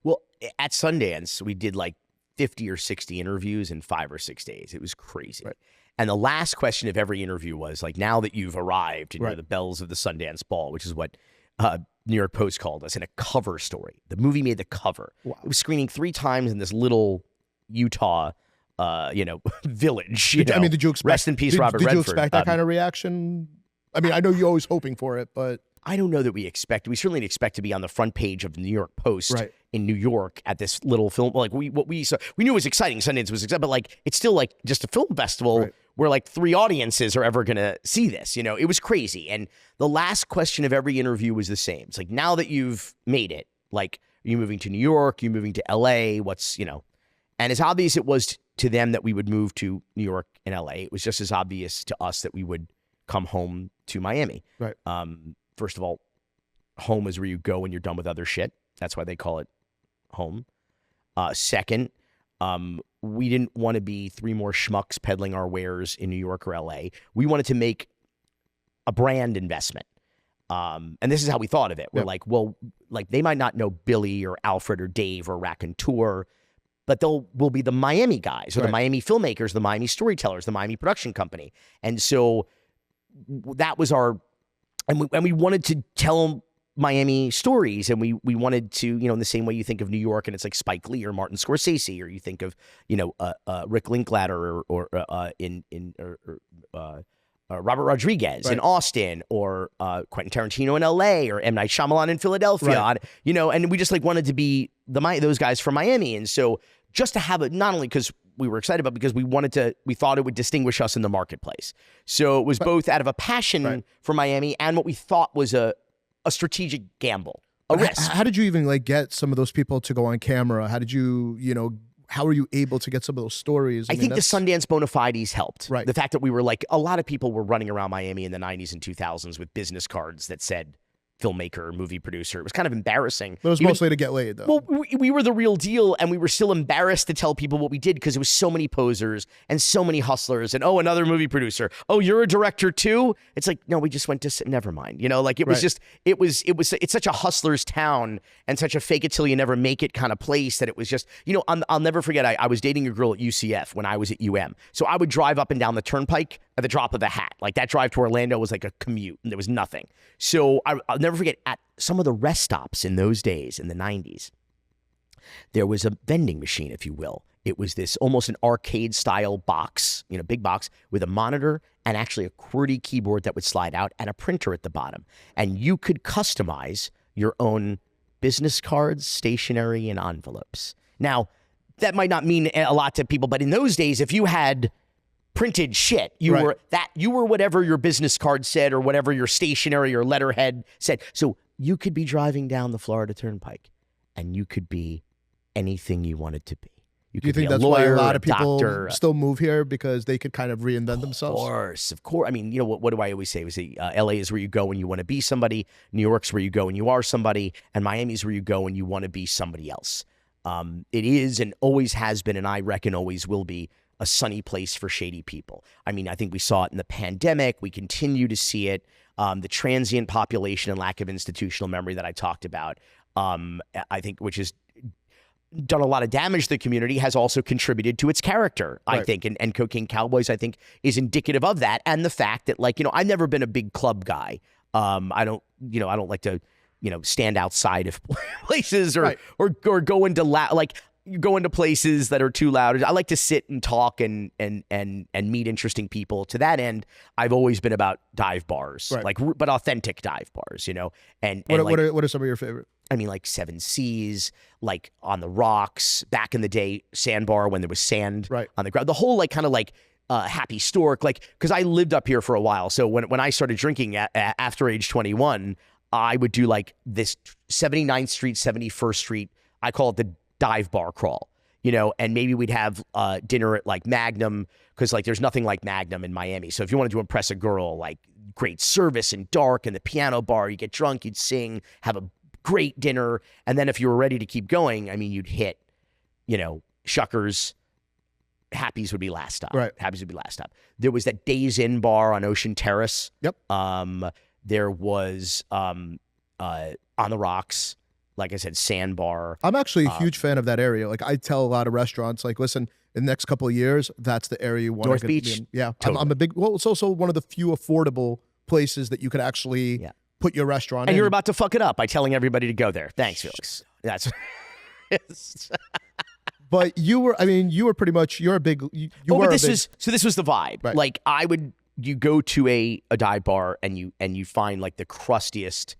Well, at Sundance, we did like 50 or 60 interviews in 5 or 6 days. It was crazy. Right. And the last question of every interview was like, now that you've arrived and you're the bells of the Sundance Ball, which is what New York Post called us, in a cover story. The movie made the cover. Wow. It was screening 3 times in this little Utah, village. Did you expect? Rest in peace, Robert Redford. Did you expect that kind of reaction? I mean, I know you're always hoping for it, but I don't know that we expect. We certainly expect to be on the front page of the New York Post in New York at this little film. Like we knew it was exciting. Sundance was exciting, but like it's still like just a film festival where like 3 audiences are ever gonna see this. It was crazy. And the last question of every interview was the same. It's like, now that you've made it, like, are you moving to New York? Are you moving to LA? What's And as obvious it was to them that we would move to New York and LA, it was just as obvious to us that we would come home to Miami. Right. First of all, home is where you go when you're done with other shit. That's why they call it home. Second, we didn't want to be 3 more schmucks peddling our wares in New York or LA. We wanted to make a brand investment. And this is how we thought of it. We're like, well, like they might not know Billy or Alfred or Dave or Raconteur, but we'll be the Miami guys or the Miami filmmakers, the Miami storytellers, the Miami production company. And so that was our... And we wanted to tell Miami stories, and we wanted to, in the same way you think of New York and it's like Spike Lee or Martin Scorsese, or you think of, Rick Linklater or Robert Rodriguez in Austin, or Quentin Tarantino in LA, or M. Night Shyamalan in Philadelphia, and we just like wanted to be those guys from Miami. And so just to have it, not only because we were excited, but because we thought it would distinguish us in the marketplace. So it was both out of a passion for Miami and what we thought was a strategic gamble, a risk. How did you even like get some of those people to go on camera? How did you, how were you able to get some of those stories? I think the Sundance bona fides helped. Right. The fact that we were like, a lot of people were running around Miami in the 90s and 2000s with business cards that said filmmaker, movie producer. It was kind of embarrassing. But it was mostly to get laid, though. Well, we were the real deal, and we were still embarrassed to tell people what we did because there was so many posers and so many hustlers, and another movie producer. Oh, you're a director too? It's like, no, we just went to never mind. Like it was just it's such a hustler's town and such a fake it till you never make it kind of place that it was just, I'll never forget. I was dating a girl at UCF when I was at UM, so I would drive up and down the turnpike at the drop of a hat. Like that drive to Orlando was like a commute, and there was nothing. So I'll never forget, at some of the rest stops in those days in the 90s, There was a vending machine, if you will. It was this almost an arcade style box, big box with a monitor and actually a QWERTY keyboard that would slide out and a printer at the bottom. And you could customize your own business cards, stationery, and envelopes. Now, that might not mean a lot to people, but in those days, if you had printed shit, you were whatever your business card said or whatever your stationery or letterhead said. So you could be driving down the Florida Turnpike and you could be anything you wanted to be. Do you think that's why a lot of people still move here, because they could kind of reinvent themselves? Of course. I mean, what do I always say? We say LA is where you go when you want to be somebody. New York's where you go when you are somebody. And Miami's where you go when you want to be somebody else. It is and always has been, and I reckon always will be, a sunny place for shady people. I mean, I think we saw it in the pandemic. We continue to see it. The transient population and lack of institutional memory that I talked about, I think, which is done a lot of damage to the community, has also contributed to its character, I think. And Cocaine Cowboys, I think, is indicative of that. And the fact that, I've never been a big club guy. I don't like to, stand outside of places or go into go into places that are too loud. I like to sit and talk and meet interesting people. To that end, I've always been about dive bars, but authentic dive bars, And what are some of your favorite? I mean, like Seven Seas, like On the Rocks, back in the day, Sandbar when there was sand on the ground. The whole Happy Stork, because I lived up here for a while. So when I started drinking after age 21, I would do this 79th Street, 71st Street. I call it the dive bar crawl, and maybe we'd have dinner at Magnum, because there's nothing like Magnum in Miami. So if you wanted to impress a girl, great service and dark and the piano bar, you get drunk, you'd sing, have a great dinner. And then if you were ready to keep going, I mean, you'd hit, Shuckers. Happy's would be last stop. Happy's would be last stop. There was that Days Inn bar on Ocean Terrace. Yep. There was On the Rocks. Like I said, Sandbar. I'm actually a huge fan of that area. I tell a lot of restaurants, listen, in the next couple of years, that's the area you want North to Beach. be in. Yeah. Totally. I'm a big, it's also one of the few affordable places that you could actually put your restaurant in. And you're about to fuck it up by telling everybody to go there. Thanks, Felix. That's... But you were pretty much, you're a big, this was the vibe. Right. You go to a dive bar and you find the crustiest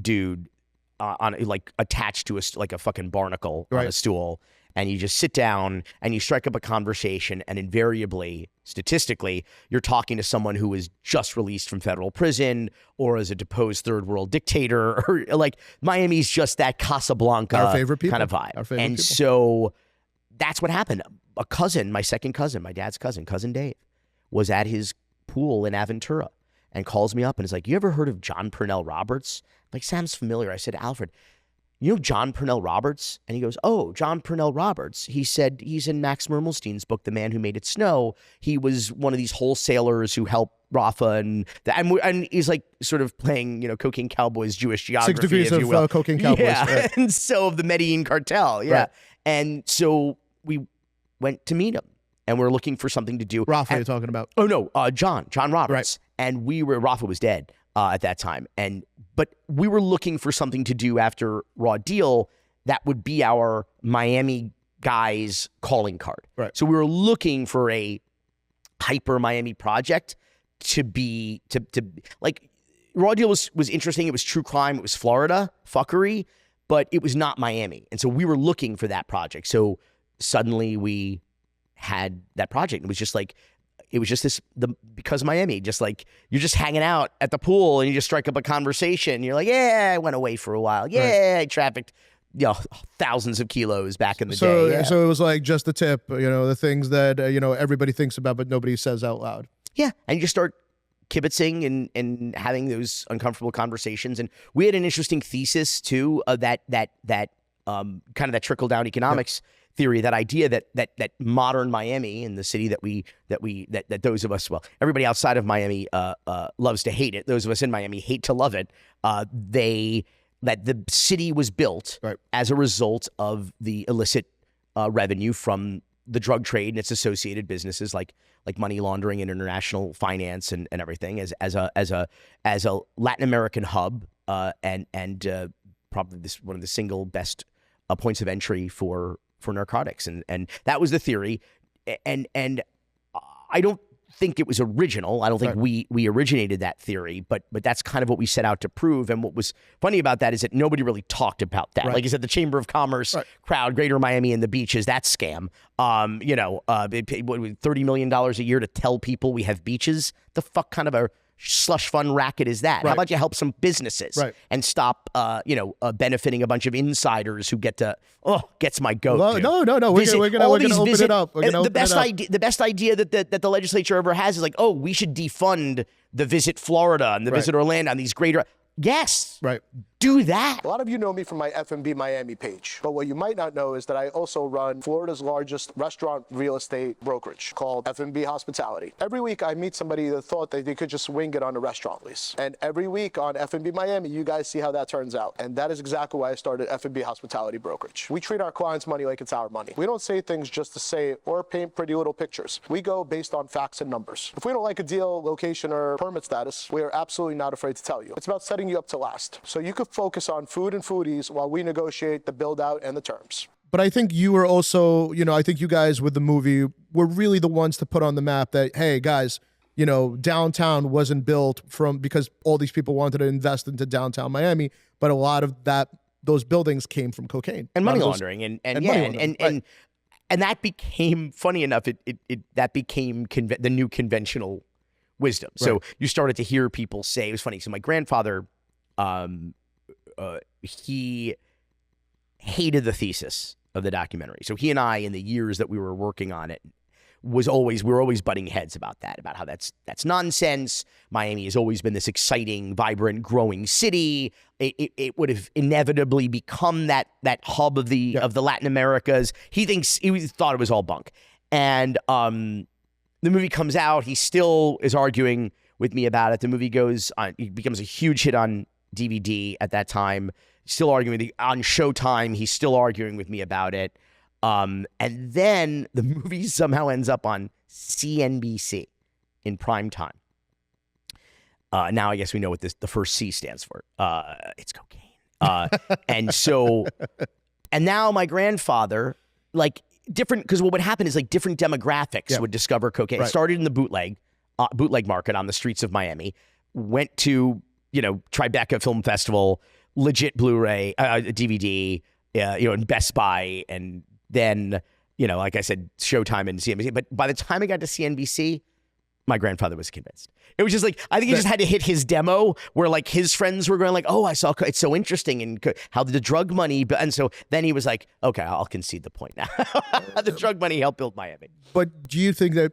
dude on attached to a fucking barnacle on a stool, and you just sit down and you strike up a conversation, and invariably, statistically, you're talking to someone who is just released from federal prison or as a deposed third world dictator, or Miami's just that Casablanca our favorite people. kind of vibe. Our favorite people. So that's what happened. A cousin, my second cousin, my dad's cousin Dave, was at his pool in Aventura and calls me up and is like, "You ever heard of John Purnell Roberts?" Sounds familiar. I said, "Alfred, you know John Purnell Roberts?" And he goes, "Oh, John Purnell Roberts." He said he's in Max Mermelstein's book, The Man Who Made It Snow. He was one of these wholesalers who helped Rafa and he's sort of playing, Cocaine Cowboys Jewish geography, 6 degrees if you will. of Cocaine Cowboys. Yeah, right. and so of the Medellin cartel. Yeah, and so we went to meet him, and we're looking for something to do. Rafa, you're talking about? Oh no, John Roberts, and Rafa was dead at that time, but we were looking for something to do after Raw Deal that would be our Miami guys calling card. Right. So we were looking for a hyper Miami project to be Raw Deal was interesting. It was true crime. It was Florida fuckery, but it was not Miami. And so we were looking for that project. So suddenly we had that project. It was just because of Miami, you're just hanging out at the pool and you just strike up a conversation. You're like, yeah, I went away for a while. Yeah, I trafficked, thousands of kilos back in the day. Yeah. So it was just the tip, the things that, everybody thinks about, but nobody says out loud. Yeah. And you just start kibitzing and having those uncomfortable conversations. And we had an interesting thesis too, that kind of that trickle down economics theory, that idea that modern Miami and the city that those of us, well, everybody outside of Miami loves to hate it. Those of us in Miami hate to love it. That the city was built as a result of the illicit revenue from the drug trade and its associated businesses like money laundering and international finance and everything as a Latin American hub and probably one of the single best points of entry for narcotics, and that was the theory, and I don't think it was original. I don't think we originated that theory, but that's kind of what we set out to prove. And what was funny about that is that nobody really talked about that. Like I said, the Chamber of Commerce crowd, Greater Miami and the beaches, that scam. They paid $30 million a year to tell people we have beaches. The fuck kind of a slush fund racket is that? How about you help some businesses and stop, benefiting a bunch of insiders who get to, gets my goat. Well, no. We're gonna open it up. The best idea that the legislature ever has is like, we should defund the Visit Florida and the Visit Orlando and these greater. Yes. Right. Do that. A lot of you know me from my F&B Miami page, but what you might not know is that I also run Florida's largest restaurant real estate brokerage called F&B Hospitality. Every week I meet somebody that thought that they could just wing it on a restaurant lease. And every week on F&B Miami, you guys see how that turns out. And that is exactly why I started F&B Hospitality Brokerage. We treat our clients' money like it's our money. We don't say things just to say it or paint pretty little pictures. We go based on facts and numbers. If we don't like a deal, location, or permit status, we are absolutely not afraid to tell you. It's about setting you up to last. So you could focus on food and foodies while we negotiate the build out and the terms. But I think you were also, I think you guys with the movie were really the ones to put on the map that, hey guys, downtown wasn't built because all these people wanted to invest into downtown Miami, but a lot of those buildings came from cocaine and money laundering and that became, funny enough, that became the new conventional wisdom. So you started to hear people say, it was funny. So my grandfather, he hated the thesis of the documentary. So he and I, in the years that we were working on it, we were always butting heads about how that's nonsense. Miami has always been this exciting, vibrant, growing city. It would have inevitably become that hub of the Latin Americas. He thought it was all bunk. And the movie comes out. He still is arguing with me about it. The movie it becomes a huge hit on DVD at that time. Still arguing with me on Showtime. He's still arguing with me about it. And then the movie somehow ends up on CNBC in prime time. Now I guess we know what the first C stands for. It's cocaine. And now my grandfather, different, because what would happen is different demographics would discover cocaine. It started in the bootleg market on the streets of Miami, went to, Tribeca Film Festival, legit Blu-ray, DVD, in Best Buy, and then, like I said, Showtime and CNBC. But by the time it got to CNBC, my grandfather was convinced. It was just I think he just had to hit his demo where his friends were going I saw, it's so interesting and how the drug money, and so then he was like, okay, I'll concede the point now. The drug money helped build Miami. But do you think that,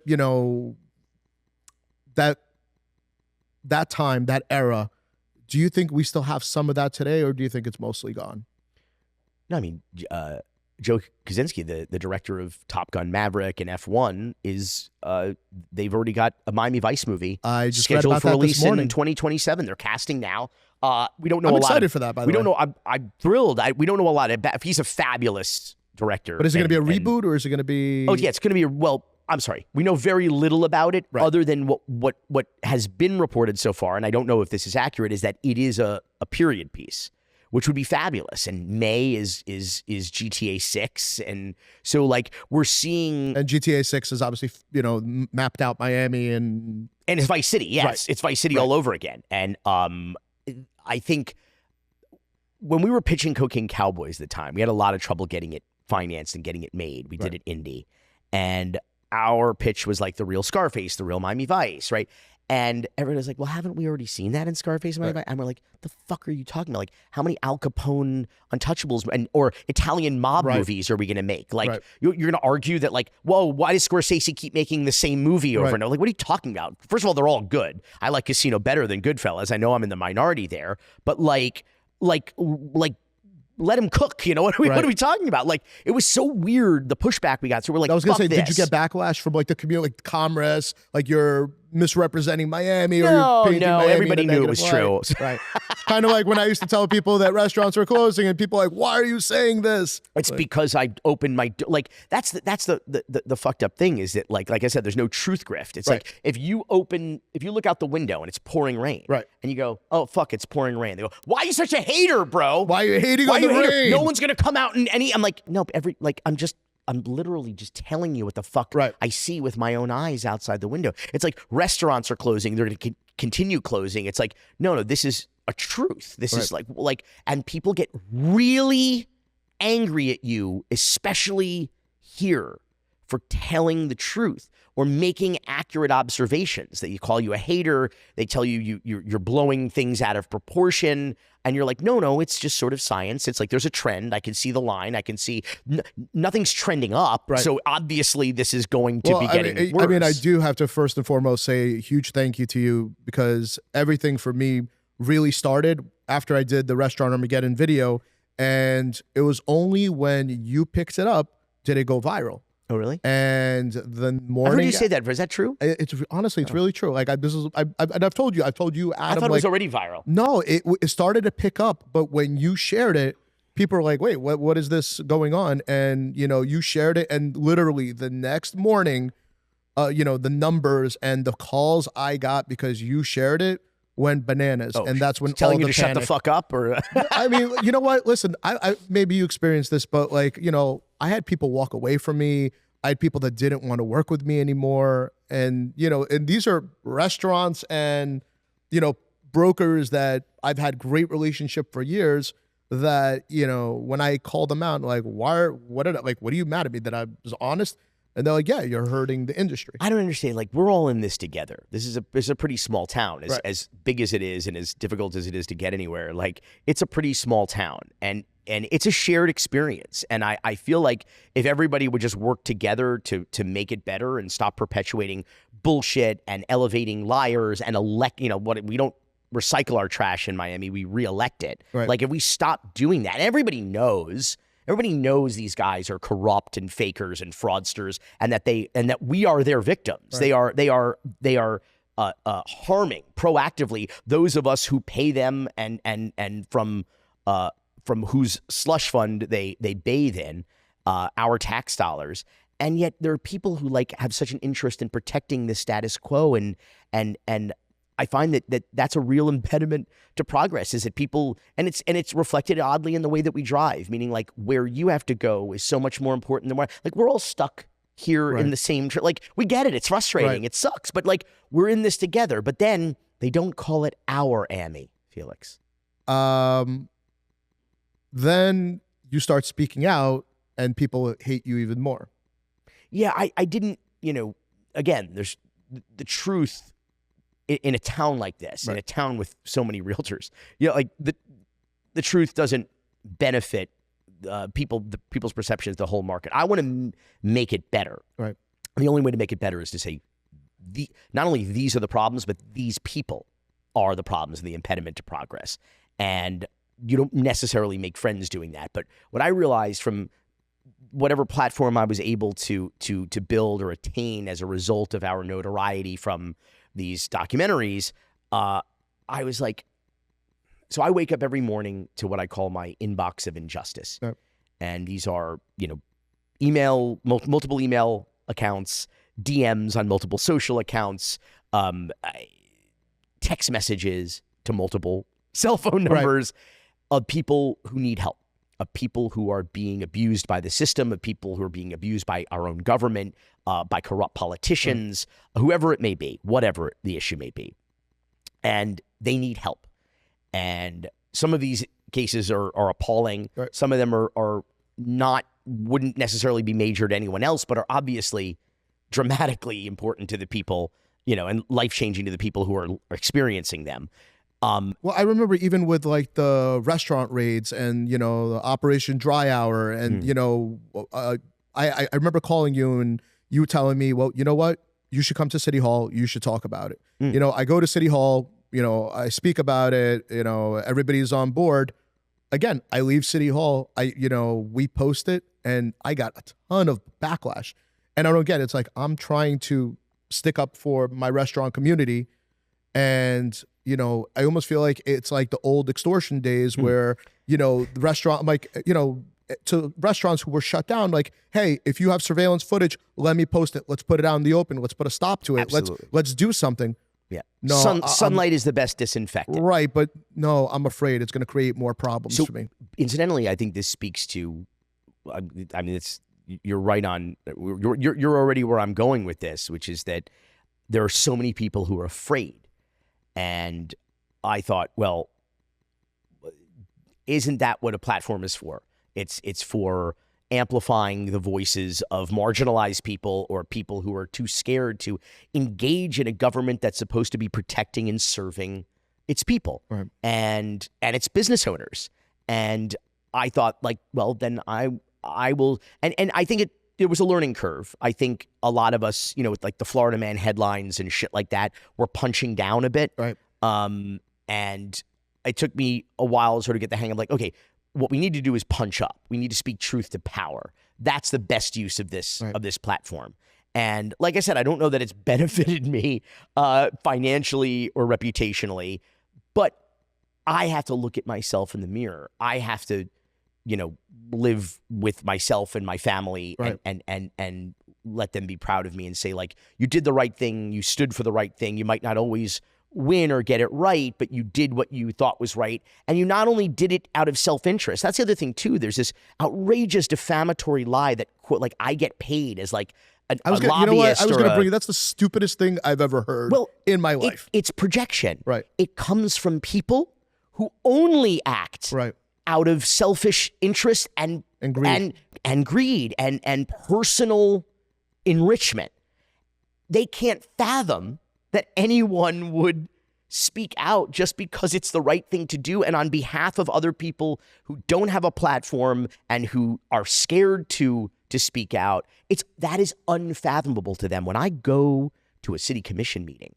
that time, that era, do you think we still have some of that today, or do you think it's mostly gone? No, I mean, Joe Kosinski, the director of Top Gun Maverick and F1, they've already got a Miami Vice movie scheduled for release in 2027. They're casting now. We don't know I'm a lot. I'm excited of, for that, by the we way. don't know. I'm thrilled. We don't know a lot about. He's a fabulous director. But is it going to be a reboot, or is it going to be? Oh yeah, it's going to be I'm sorry. We know very little about it, other than what has been reported so far, and I don't know if this is accurate. Is that it is a period piece, which would be fabulous. And May is GTA 6, and so we're seeing. And GTA 6 is obviously mapped out Miami and it's Vice City. Yes, it's Vice City all over again. And I think when we were pitching Cocaine Cowboys at the time, we had a lot of trouble getting it financed and getting it made. We did it indie, and our pitch was the real Scarface, the real Miami Vice, right? And everyone was like, well, haven't we already seen that in Scarface? And we're like, the fuck are you talking about? How many Al Capone Untouchables or Italian mob movies are we going to make? You're going to argue that whoa, why does Scorsese keep making the same movie over and over? What are you talking about? First of all, they're all good. I like Casino better than Goodfellas. I know I'm in the minority there, but let him cook. What are we talking about? It was so weird, the pushback we got. So we're I was going to say, this. did you get backlash from the community, comrades, your misrepresenting Miami or No, you're painting no, Miami everybody in a knew it negative was light. true. Right. Kind of like when I used to tell people that restaurants were closing and people are like, why are you saying this? It's because I opened my like that's the fucked up thing is that like I said, there's no truth grift. It's Right. like if you look out the window and it's pouring rain, Right. and you go, oh fuck, it's pouring rain. They go, why are you such a hater, bro? Why are you hating Why on the are you a hater? rain? No one's gonna come out and any. I'm like, no, I'm literally just telling you what the fuck Right. I see with my own eyes outside the window. It's like restaurants are closing; they're going to continue closing. It's like, no, this is a truth. This is like, and people get really angry at you, especially here, for telling the truth or making accurate observations. That you call you a hater. They tell you're blowing things out of proportion. And you're like, no, it's just sort of science. It's like there's a trend. I can see the line. I can see nothing's trending up. Right. So obviously this is going to be getting worse. I mean, I do have to first and foremost say a huge thank you to you because everything for me really started after I did the Restaurant Armageddon video. And it was only when you picked it up did it go viral. Oh, really? And the morning, I've heard you say that. Is that true? It's honestly, it's really true. Like I've told you, Adam. I thought it was already viral. No, it started to pick up, but when you shared it, people are like, "Wait, what is this going on?" And you shared it, and literally the next morning, the numbers and the calls I got because you shared it went bananas, and that's when telling all you the to shut the fuck up, or I mean, you know what? Listen, I maybe you experienced this, but like, I had people walk away from me. I had people that didn't want to work with me anymore. And, and these are restaurants and, brokers that I've had great relationship for years that, when I called them out, like, what are you mad at me that I was honest? And they're like, yeah, you're hurting the industry. I don't understand. Like, we're all in this together. This is a pretty small town, as big as it is and as difficult as it is to get anywhere. Like, it's a pretty small town, and it's a shared experience. And I feel like if everybody would just work together to make it better and stop perpetuating bullshit and elevating liars and we don't recycle our trash in Miami, we re-elect it. Right. Like, if we stop doing that, and everybody knows these guys are corrupt and fakers and fraudsters, and that we are their victims. Right. They are harming proactively those of us who pay them and from whose slush fund they bathe in, our tax dollars. And yet there are people who have such an interest in protecting the status quo, and I find that's a real impediment to progress. Is that people, and it's reflected oddly in the way that we drive, meaning like where you have to go is so much more important than where, like, we're all stuck here in the same like, we get it, it's frustrating, it sucks, but like, we're in this together. But then they don't call it our Amy, Felix. Then you start speaking out and people hate you even more. Yeah, I didn't, again, there's the truth in a town like this, in a town with so many realtors, like the truth doesn't benefit people's perceptions, the whole market. I want to make it better. Right. And the only way to make it better is to say, not only these are the problems, but these people are the problems and the impediment to progress. And you don't necessarily make friends doing that. But what I realized from whatever platform I was able to build or attain as a result of our notoriety from these documentaries, I was like, so I wake up every morning to what I call my inbox of injustice. Yep. And these are, multiple email accounts, DMs on multiple social accounts, text messages to multiple cell phone numbers of people who need help, of people who are being abused by the system, of people who are being abused by our own government, by corrupt politicians, whoever it may be, whatever the issue may be. And they need help. And some of these cases are appalling. Right. Some of them are not, wouldn't necessarily be major to anyone else, but are obviously dramatically important to the people, and life-changing to the people who are experiencing them. Well, I remember even with like the restaurant raids and, the Operation Dry Hour and, I remember calling you and you telling me, well, you know what? You should come to City Hall. You should talk about it. I go to City Hall, I speak about it, everybody's on board. Again, I leave City Hall, we post it and I got a ton of backlash. And I don't get it. It's like, I'm trying to stick up for my restaurant community. And, you know, I almost feel like it's like the old extortion days where, you know, the restaurant, like, you know, to restaurants who were shut down, like, hey, if you have surveillance footage, let me post it. Let's put it out in the open. Let's put a stop to it. Absolutely. Let's do something. Yeah. No, sunlight is the best disinfectant. Right, but no, I'm afraid it's going to create more problems for me. Incidentally, I think this speaks to, I mean, you're right on. You're already where I'm going with this, which is that there are so many people who are afraid. And I thought, well, isn't that what a platform is for? It's for amplifying the voices of marginalized people or people who are too scared to engage in a government that's supposed to be protecting and serving its people, right, and its business owners. And I thought, like, well, then I will, and I think there was a learning curve. I think a lot of us, you know, with like the Florida Man headlines and shit like that, were punching down a bit. Right. And it took me a while to sort of get the hang of like, okay, what we need to do is punch up. We need to speak truth to power. That's the best use of this platform. And like I said, I don't know that it's benefited me financially or reputationally, but I have to look at myself in the mirror. I have to, you know, live with myself and my family, right, and let them be proud of me and say, like, you did the right thing. You stood for the right thing. You might not always win or get it right, but you did what you thought was right. And you not only did it out of self-interest. That's the other thing too. There's this outrageous defamatory lie that, quote, like, I get paid as like a lobbyist. You know what? I was going to bring you. That's the stupidest thing I've ever heard in my life. It's projection. Right. It comes from people who only act out of selfish interest and greed and personal enrichment. They can't fathom that anyone would speak out just because it's the right thing to do and on behalf of other people who don't have a platform and who are scared to speak out. That is unfathomable to them. When I go to a city commission meeting.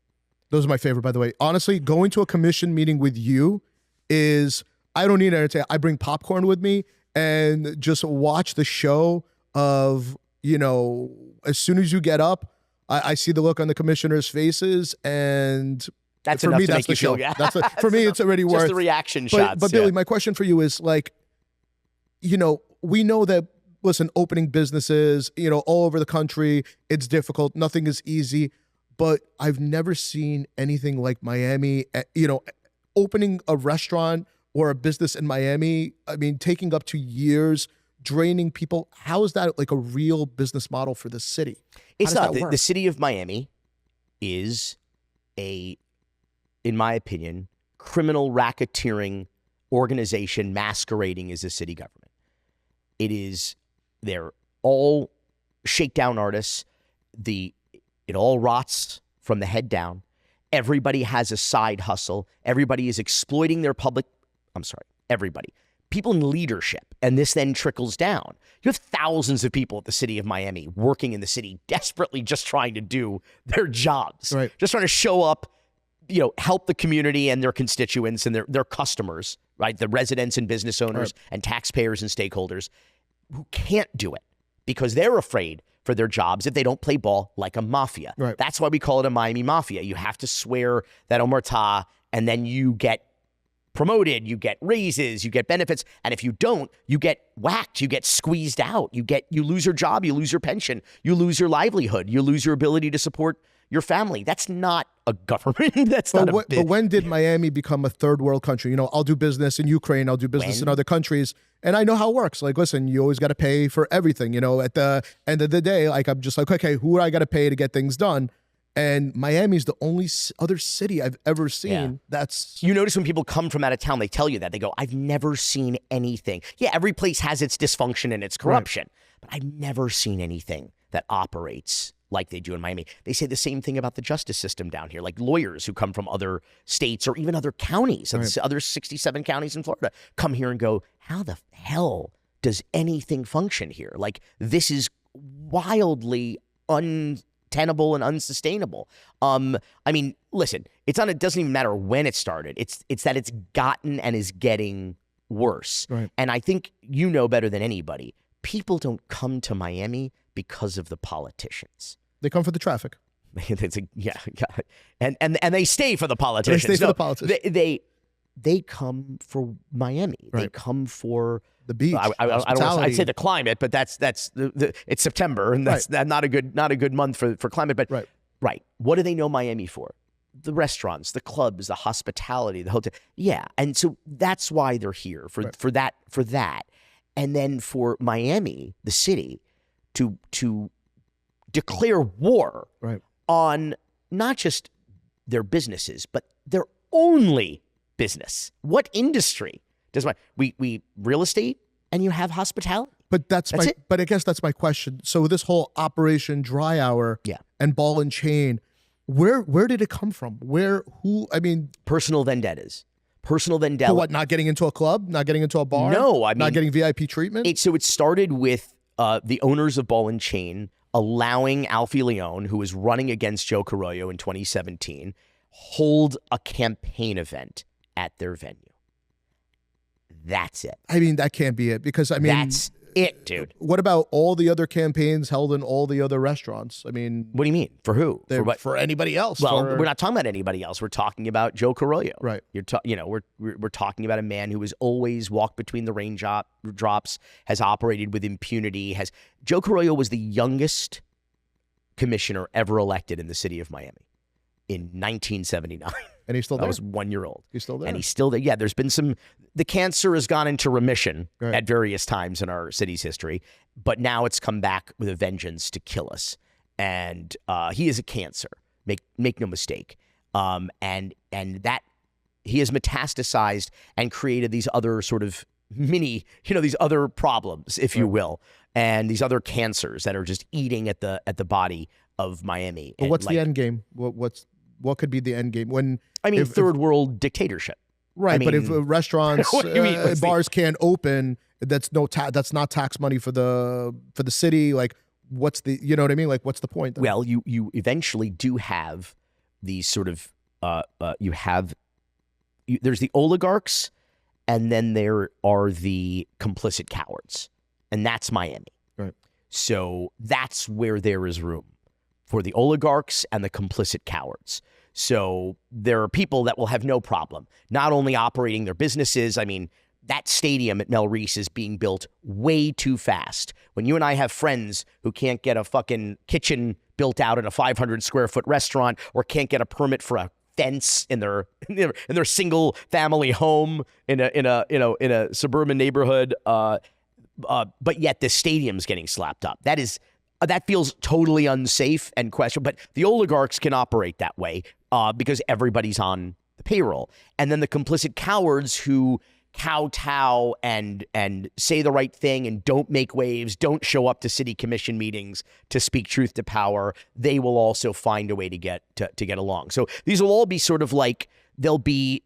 Those are my favorite, by the way. Honestly, going to a commission meeting with you is, I don't need entertainment. I bring popcorn with me and just watch the show of, you know, as soon as you get up, I see the look on the commissioners' faces, and that's for enough me, to that's make you feel good. For me, it's already worth. Just the reaction shots. But Billy, my question for you is, like, you know, we know that, listen, opening businesses, you know, all over the country, it's difficult. Nothing is easy. But I've never seen anything like Miami. You know, opening a restaurant or a business in Miami, I mean, taking up to years, draining people. How is that like a real business model for the city? It's not. The city of Miami is in my opinion, criminal racketeering organization masquerading as a city government. They're all shakedown artists. It all rots from the head down. Everybody has a side hustle. Everybody is exploiting their everybody. People in leadership, and this then trickles down. You have thousands of people at the city of Miami working in the city, desperately just trying to do their jobs, just trying to show up, you know, help the community and their constituents and their customers, right? The residents and business owners and taxpayers and stakeholders who can't do it because they're afraid for their jobs if they don't play ball like a mafia. That's why we call it a Miami mafia. You have to swear that omertà, and then you get promoted, you get raises, you get benefits, and if you don't, you get whacked, you get squeezed out, you lose your job, you lose your pension, you lose your livelihood, you lose your ability to support your family. That's not a government. But when did Miami become a third world country? You know, I'll do business in Ukraine, I'll do business in other countries, and I know how it works. Like, listen, you always got to pay for everything. You know, at the end of the day, like, I'm just like, okay, who do I got to pay to get things done? And Miami's the only other city I've ever seen that's... You notice when people come from out of town, they tell you that. They go, I've never seen anything. Yeah, every place has its dysfunction and its corruption, but I've never seen anything that operates like they do in Miami. They say the same thing about the justice system down here, like lawyers who come from other states or even other counties, other 67 counties in Florida, come here and go, how the hell does anything function here? Like, this is wildly untenable and unsustainable. I mean, listen, it doesn't even matter when it started. It's that it's gotten and is getting worse. And I think you know better than anybody, people don't come to Miami because of the politicians. They come for the traffic. It's yeah. And they stay for the politicians. They stay for the politicians. They come for Miami. They Right. come for The beach. I don't want I'd say the climate, but that's it's September, and that's not a good month for climate. But right. What do they know Miami for? The restaurants, the clubs, the hospitality, the hotel. Yeah, and so that's why they're here for that, and then for Miami, the city, to declare war on not just their businesses, but their only business. What industry does we real estate, and you have hospitality? But that's it. But I guess that's my question. So this whole Operation Dry Hour, and Ball and Chain, where did it come from? I mean, personal vendettas. Personal vendetta. For what? Not getting into a club? Not getting into a bar? No, I mean, not getting VIP treatment. So it started with the owners of Ball and Chain allowing Alfie Leone, who was running against Joe Carollo in 2017, hold a campaign event at their venue. That's it. I mean, that can't be it, because I mean, that's it, dude. What about all the other campaigns held in all the other restaurants? I mean, what do you mean? For who? For anybody else? Well, we're not talking about anybody else. We're talking about Joe Carollo. Right. We're talking about a man who has always walked between the raindrops, has operated with impunity. Joe Carollo was the youngest commissioner ever elected in the city of Miami in 1979. And he's still there? I was 1 year old. He's still there? And he's still there. Yeah, there's been the cancer has gone into remission at various times in our city's history, but now it's come back with a vengeance to kill us. And he is a cancer, make no mistake. And that he has metastasized and created these other sort of these other problems, if you will, and these other cancers that are just eating at the body of Miami. But what's the end game? What could be the end game? Third world dictatorship. Right, but if restaurants, What do you mean? bars can't open, that's not tax money for the city. Like, what's the, you know what I mean? Like, what's the point then? Well, you eventually do have these sort of there's the oligarchs, and then there are the complicit cowards, and that's Miami. Right. So that's where there is room for the oligarchs and the complicit cowards. So there are people that will have no problem not only operating their businesses. I mean, that stadium at Mel Reese is being built way too fast. When you and I have friends who can't get a fucking kitchen built out at a 500 square foot restaurant, or can't get a permit for a fence in their single family home in a suburban neighborhood, but yet the stadium's getting slapped up. That feels totally unsafe and questionable. But the oligarchs can operate that way because everybody's on the payroll. And then the complicit cowards who kowtow and say the right thing and don't make waves, don't show up to city commission meetings to speak truth to power, they will also find a way to get along. So these will all be sort of like they'll be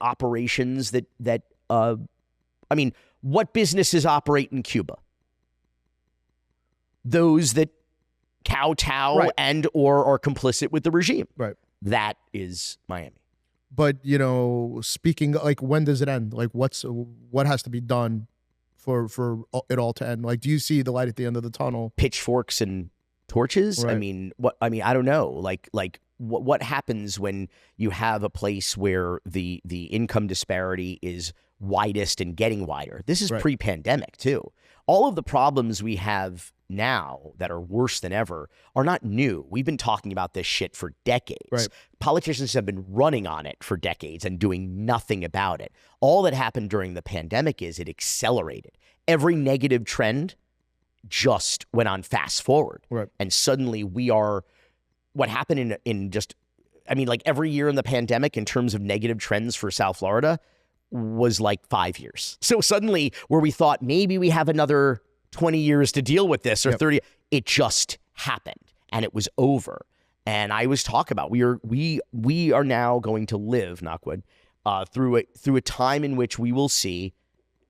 operations that what businesses operate in Cuba? Those that kowtow and or are complicit with the regime. Right. That is Miami. But, speaking, like, when does it end? Like, what has to be done for it all to end? Like, do you see the light at the end of the tunnel? Pitchforks and torches? Right. I don't know. Like what happens when you have a place where the income disparity is widest and getting wider? This is pre-pandemic too. All of the problems we have now that are worse than ever are not new. We've been talking about this shit for decades. Right. Politicians have been running on it for decades and doing nothing about it. All that happened during the pandemic is it accelerated. Every negative trend just went on fast forward. Right. And suddenly what happened in every year in the pandemic in terms of negative trends for South Florida was like 5 years. So suddenly where we thought maybe we have another 20 years to deal with this or 30, it just happened and it was over. And I always talk about we are now going to live, knock wood, through a time in which we will see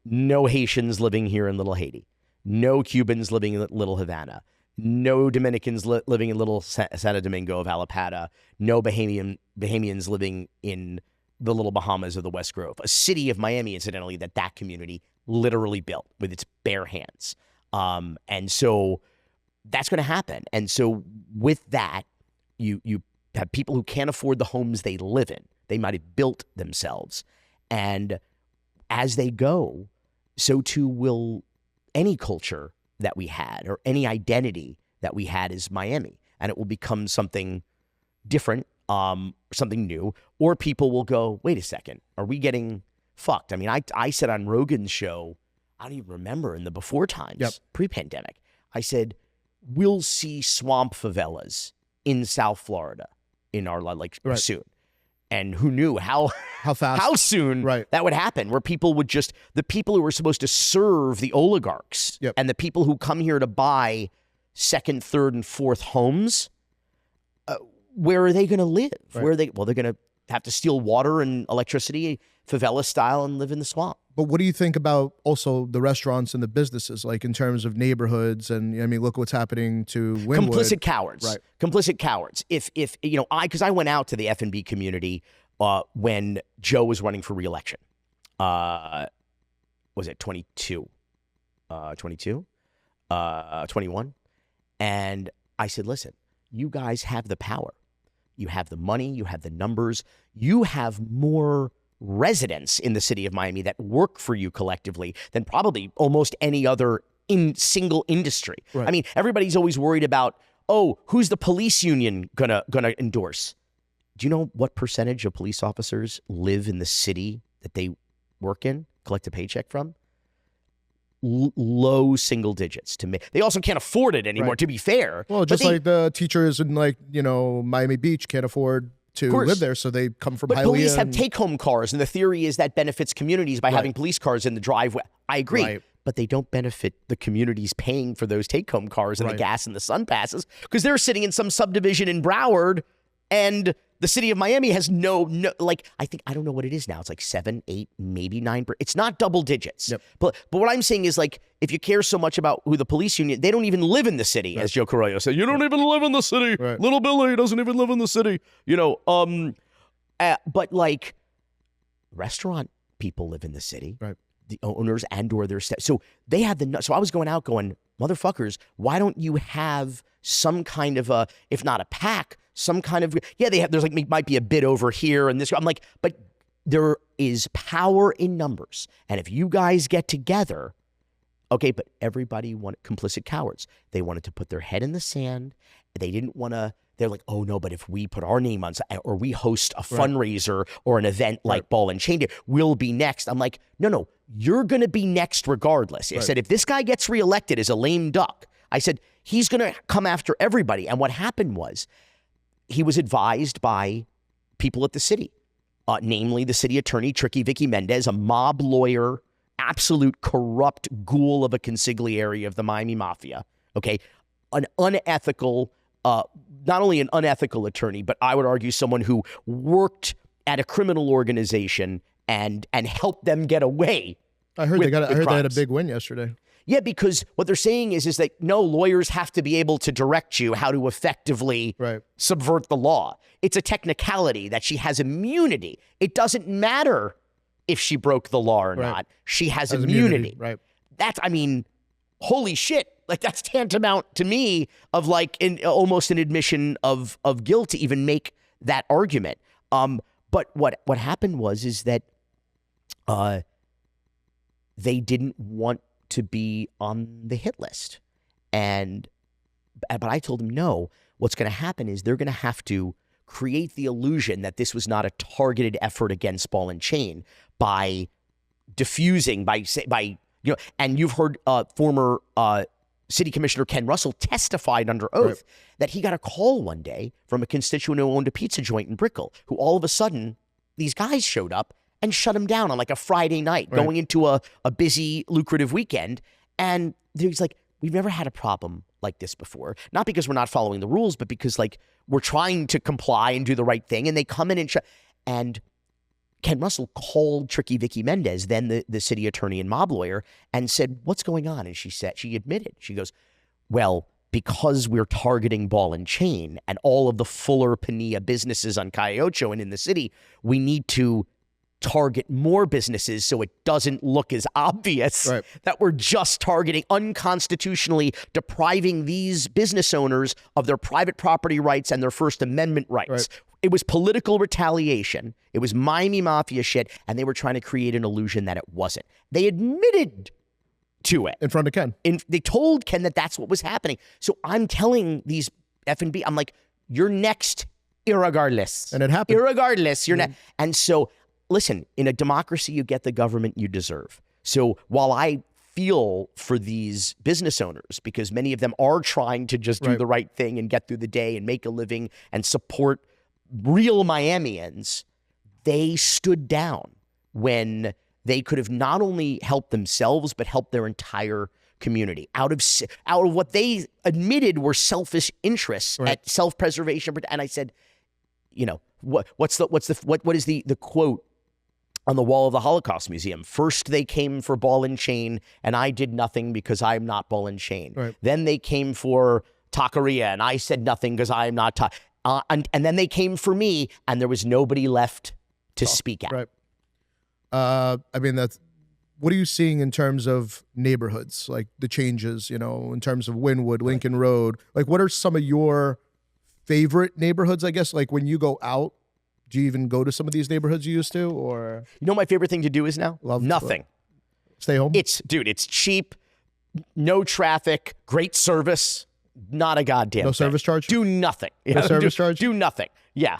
no Haitians living here in Little Haiti, no Cubans living in Little Havana, no Dominicans living in Little Santo Domingo of Alapata, no Bahamians living in the Little Bahamas of the West Grove, a city of Miami, incidentally, that community literally built with its bare hands. And so that's going to happen. And so with that, you have people who can't afford the homes they live in. They might have built themselves. And as they go, so too will any culture that we had or any identity that we had as Miami. And it will become something different, something new. Or people will go, wait a second, are we getting fucked? I mean, I said on Rogan's show, I don't even remember in the before times, pre-pandemic, I said, we'll see swamp favelas in South Florida in our soon. And who knew how fast, how soon that would happen, where people would just, the people who were supposed to serve the oligarchs and the people who come here to buy second, third, and fourth homes, where are they going to live? Where are they? Well, they're going to have to steal water and electricity, favela style, and live in the swamp. But what do you think about also the restaurants and the businesses, like in terms of neighborhoods? And I mean, look what's happening to Wynwood. Complicit cowards. Complicit cowards. If because I went out to the F&B community when Joe was running for re-election. Was it 22? 22? 21? And I said, listen, you guys have the power. You have the money. You have the numbers. You have more residents in the city of Miami that work for you collectively than probably almost any other single industry. I mean, everybody's always worried about, who's the police union gonna endorse? Do you know what percentage of police officers live in the city that they work in, collect a paycheck from? Low single digits to me. They also can't afford it anymore, to be fair. Well, just like the teachers in Miami Beach can't afford to live there, so they come from Hialeah. But police have take-home cars, and the theory is that benefits communities by having police cars in the driveway. I agree, but they don't benefit the communities paying for those take-home cars and the gas and the sun passes, because they're sitting in some subdivision in Broward, and the city of Miami has no, I don't know what it is now. It's like 7, 8, maybe 9. It's not double digits. But what I'm saying is, like, if you care so much about who the police union, they don't even live in the city, as Joe Carollo said. You don't even live in the city. Little Billy doesn't even live in the city. But like restaurant people live in the city. The owners and/or their staff. So they have so I was going out going, motherfuckers, why don't you have some kind of a, if not a pack, some kind of, there's like, might be a bit over here and this. I'm like, but there is power in numbers. And if you guys get together, but everybody wanted complicit cowards. They wanted to put their head in the sand. They didn't want to, they're like, oh no, but if we put our name on, or we host a fundraiser or an event like Ball and Chain, we'll be next. I'm like, no, you're going to be next regardless. I said, if this guy gets reelected as a lame duck, I said, he's going to come after everybody. And what happened was, he was advised by people at the city, namely the city attorney, Tricky Vicky Mendez, a mob lawyer, absolute corrupt ghoul of a consigliere of the Miami Mafia, an unethical, not only an unethical attorney, but I would argue someone who worked at a criminal organization and helped them get away. I heard they had a big win yesterday. Yeah, because what they're saying is that no, lawyers have to be able to direct you how to effectively subvert the law. It's a technicality that she has immunity. It doesn't matter if she broke the law or not. She has immunity. That's, I mean, holy shit. Like, that's tantamount to me of like almost an admission of guilt to even make that argument. But what happened is that they didn't want to be on the hit list. But I told them, no, what's going to happen is they're going to have to create the illusion that this was not a targeted effort against Ball and Chain by diffusing, and you've heard former City Commissioner Ken Russell testified under oath that he got a call one day from a constituent who owned a pizza joint in Brickell, who all of a sudden, these guys showed up and shut him down on like a Friday night, going into a busy, lucrative weekend. And he's like, we've never had a problem like this before. Not because we're not following the rules, but because like we're trying to comply and do the right thing. And they come in and shut. And Ken Russell called Tricky Vicky Mendez, then the city attorney and mob lawyer, and said, what's going on? And she admitted, she goes, well, because we're targeting Ball and Chain and all of the Fuller Pania businesses on Calle Ocho and in the city, we need to target more businesses so it doesn't look as obvious Right. that we're just targeting, unconstitutionally depriving these business owners of their private property rights and their First Amendment rights. Right. It was political retaliation. It was Miami Mafia shit, and they were trying to create an illusion that it wasn't. They admitted to it. In front of Ken. They told Ken that that's what was happening. So I'm telling these F&B, I'm like, you're next, irregardless. And it happened. Irregardless, you're next. And so, listen, in a democracy, you get the government you deserve. So while I feel for these business owners, because many of them are trying to just do the right thing and get through the day and make a living and support real Miamians, they stood down when they could have not only helped themselves, but helped their entire community out of what they admitted were selfish interests at self-preservation. And I said, you know, what is the quote on the wall of the Holocaust Museum? First, they came for ball and chain, and I did nothing because I am not ball and chain. Right. Then they came for taqueria, and I said nothing because I am not. And then they came for me, and there was nobody left to speak out. Right. I mean, what are you seeing in terms of neighborhoods, like the changes, you know, in terms of Wynwood, Lincoln Road? Like, what are some of your favorite neighborhoods, I guess? Like, when you go out, do you even go to some of these neighborhoods you used to? Or You know what my favorite thing to do is now? Nothing. Stay home? It's cheap, no traffic, great service, not a goddamn No thing. service charge? Do nothing. No service charge? Do nothing. Yeah.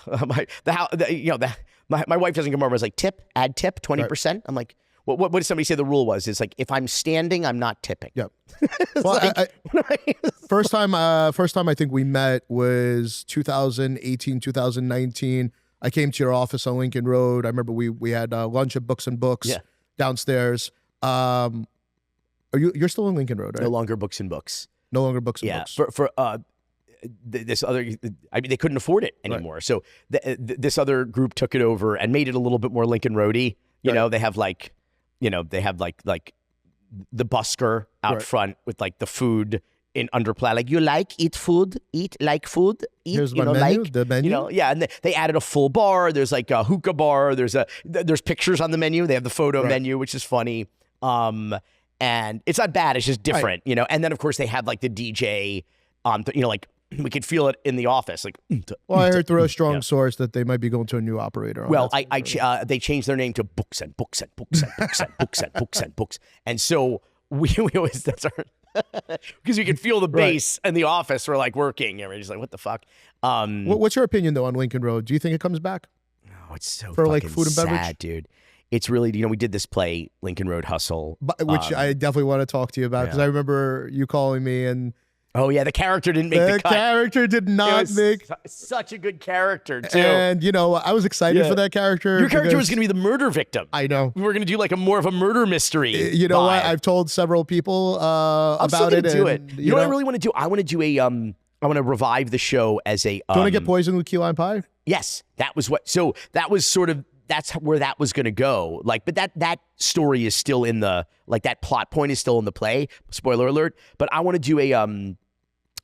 My wife doesn't come over. I was like, add tip, 20%. I'm like, what did somebody say the rule was? It's like, if I'm standing, I'm not tipping. Yep. Well, Like, first time I think we met was 2018, 2019. I came to your office on Lincoln Road. I remember we had lunch at Books and Books downstairs. You're still in Lincoln Road, right? no longer Books and Books. No longer Books and Yeah. Books. This other, I mean, they couldn't afford it anymore. So this other group took it over and made it a little bit more Lincoln Roady. You know, they have like the busker out front with like the food in underplay. Like, you eat food, eat food. Here's my menu, the menu. You know, yeah. And they added a full bar. There's like a hookah bar. There's pictures on the menu. They have the photo menu, which is funny. And it's not bad. It's just different, you know. And then of course they have like the DJ. You know, like we could feel it in the office. Like, Well, I heard through a strong source that they might be going to a new operator. On well, that. they changed their name to Books and Books and Books and Books and Books and Books and Books. And so we always, that's our, because you could feel the bass in the office. We're like working, and we're just like, what the fuck? What's your opinion though on Lincoln Road? Do you think it comes back? Oh, it's so For, fucking like, food and beverage? sad, dude. It's really, you know, we did this play, Lincoln Road Hustle. Which I definitely want to talk to you about because I remember you calling me and Oh yeah, the character didn't make the cut. character did not make such a good character too. And you know, I was excited for that character. Your character because- was going to be the murder victim. I know. We were going to do like more of a murder mystery. You know what? vibe. I've told several people I'm still about gonna it. do and, it. You know what I really want to do? I want to do a I want to revive the show as a. Do you want to get poisoned with key lime pie? Yes, that was what. So that was sort of that's where that was going to go. Like, but that story is still in the that plot point is still in the play. Spoiler alert. But I want to do a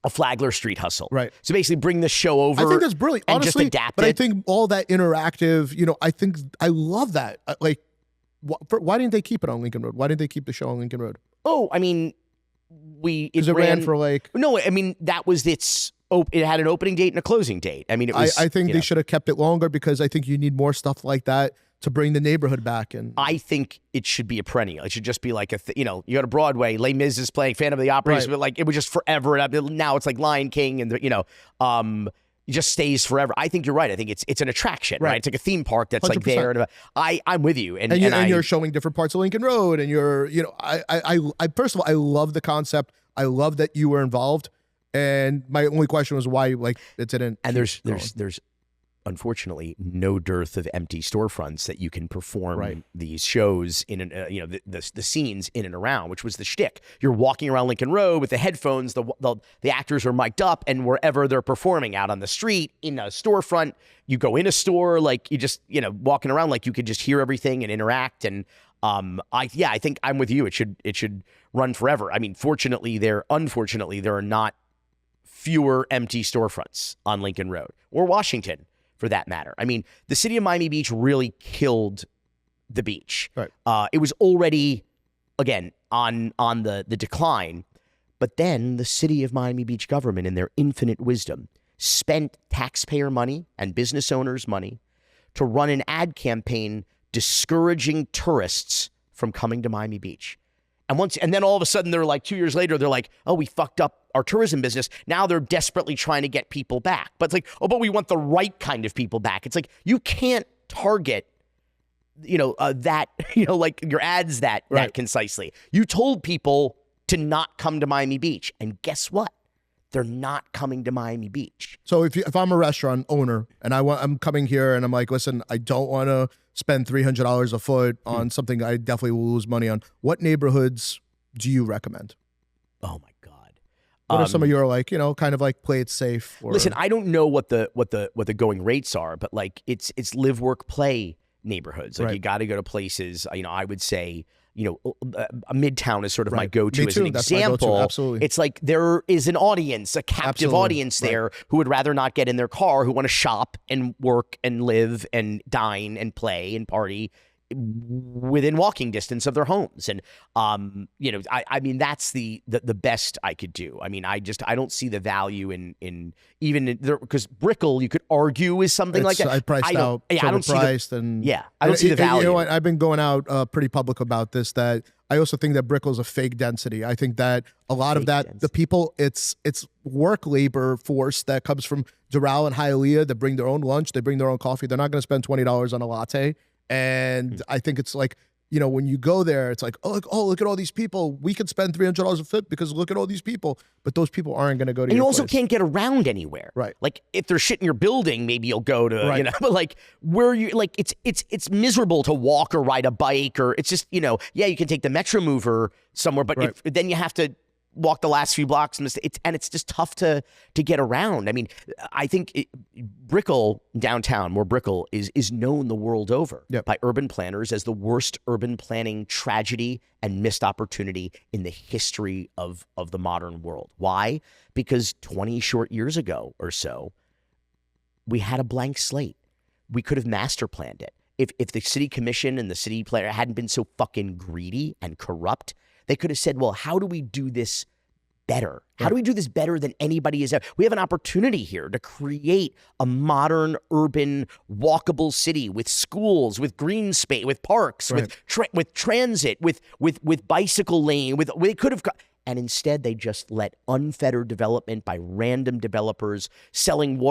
Flagler Street Hustle. Right. So basically bring the show over. I think that's brilliant. And Honestly, just adapt but it. I think all that interactive, you know, I think I love that. Why didn't they keep it on Lincoln Road? Why didn't they keep the show on Lincoln Road? Oh, I mean, Because it ran for like. No, I mean that was its. It had an opening date and a closing date. I mean, it was. I think they should have kept it longer because I think you need more stuff like that to bring the neighborhood back. And I think it should be a perennial. It should just be like you know, you go to Broadway, Les Mis is playing Phantom of the Opera, Right. but like it was just forever. And now it's like Lion King, and it just stays forever. I think you're right. I think it's an attraction, right? It's like a theme park that's like 100%. there. And I'm with you, and you're showing different parts of Lincoln Road, and you're, you know, I first of all, I love the concept. I love that you were involved, and my only question was why it didn't. And keep there's going. unfortunately no dearth of empty storefronts that you can perform Right. these shows in the scenes in and around, which was the shtick. You're walking around Lincoln Road with the headphones, the actors are mic'd up, and wherever they're performing, out on the street, in a storefront, you go in a store, like you just, you know, walking around, like you could just hear everything and interact. And I think I'm with you. It should run forever. I mean, unfortunately there are not fewer empty storefronts on Lincoln Road or Washington, for that matter. I mean, the city of Miami Beach really killed the beach. Right. It was already, again, on the decline. But then the city of Miami Beach government, in their infinite wisdom, spent taxpayer money and business owners' money to run an ad campaign discouraging tourists from coming to Miami Beach. And then all of a sudden, they're like 2 years later, they're like, oh, we fucked up our tourism business. Now they're desperately trying to get people back. But it's like, oh, but we want the right kind of people back. It's like, you can't target, that, like your ads that concisely. You told people to not come to Miami Beach. And guess what? They're not coming to Miami Beach. So if I'm a restaurant owner and I'm coming here and I'm like, listen, I don't want to spend $300 a foot on something I definitely will lose money on, what neighborhoods do you recommend? Oh my God. What are some of your kind of like play it safe? Or... Listen, I don't know what the going rates are, but like it's live, work, play neighborhoods. Like you got to go to places, I would say, Midtown is sort of my go-to as an example. Absolutely. It's like there is an audience, a captive audience there who would rather not get in their car, who want to shop and work and live and dine and play and party within walking distance of their homes. And, I mean, that's the best I could do. I mean, I don't see the value in even there, because Brickell, you could argue, is something like that. I priced out, I don't see I don't see the value. You know what? I've been going out pretty public about this, that I also think that Brickell is a fake density. I think that a lot of that, the people, it's work labor force that comes from Doral and Hialeah that bring their own lunch, they bring their own coffee. They're not going to spend $20 on a latte. And I think it's like, when you go there, it's like, look at all these people. We could spend $300 a foot because look at all these people. But those people aren't going to go to. And you also can't get around anywhere. Right. Like if there's shit in your building, maybe you'll go to, but like where you like, it's miserable to walk or ride a bike, or it's just, you can take the Metro Mover somewhere, but then you have to walk the last few blocks, and it's just tough to get around. I mean, I think Brickell downtown, more Brickell, is known the world over by urban planners as the worst urban planning tragedy and missed opportunity in the history of the modern world. Why? Because 20 short years ago or so, we had a blank slate. We could have master planned it. If the city commission and the city planner hadn't been so fucking greedy and corrupt, they could have said, well, how do we do this better? How do we do this better than anybody has ever? We have an opportunity here to create a modern, urban, walkable city with schools, with green space, with parks, with transit, with bicycle lane. They could have, and instead they just let unfettered development by random developers selling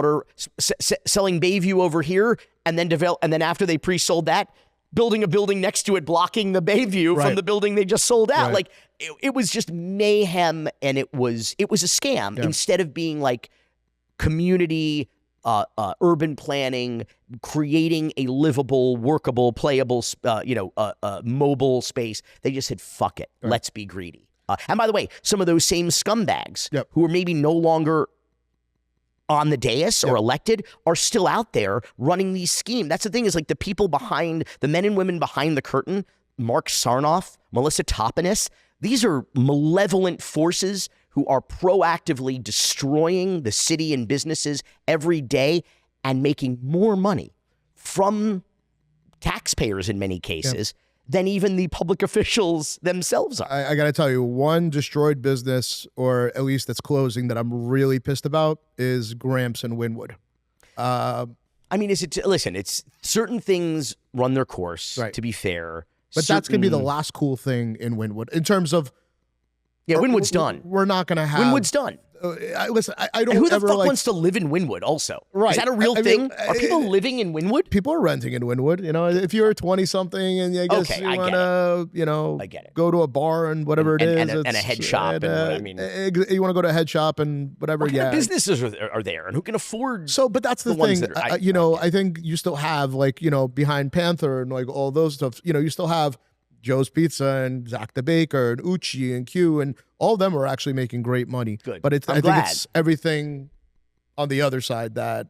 selling Bayview over here, and then after they pre-sold that, building a building next to it, blocking the Bayview from the building they just sold out. Like it was just mayhem, and it was a scam instead of being like community, urban planning, creating a livable, workable, playable, mobile space. They just said, fuck it. Let's be greedy. And by the way, some of those same scumbags who are maybe no longer on the dais or elected are still out there running these schemes. That's the thing, is like the people behind, the men and women behind the curtain, Mark Sarnoff, Melissa Topinis, these are malevolent forces who are proactively destroying the city and businesses every day and making more money from taxpayers in many cases than even the public officials themselves are. I got to tell you, one destroyed business, or at least that's closing, that I'm really pissed about is Gramps and Wynwood. I mean, listen, it's certain things run their course, to be fair. But that's going to be the last cool thing in Wynwood in terms of... Yeah, Wynwood's done. We're not going to have... Wynwood's done. Listen, I don't and who the ever fuck wants to live in Wynwood also? Is that a real thing? Are people living in Wynwood? People are renting in Wynwood. If you're 20-something and I guess you want to, I get it. go to a bar and whatever it is. And a head shop. You want to go to a head shop and whatever, what kind of businesses are there, and who can afford but that's the thing. I think you still have, behind Panther and all those stuff, you still have Joe's Pizza and Zach the Baker and Uchi and Q, and all of them are actually making great money. Good. But I think it's everything on the other side that,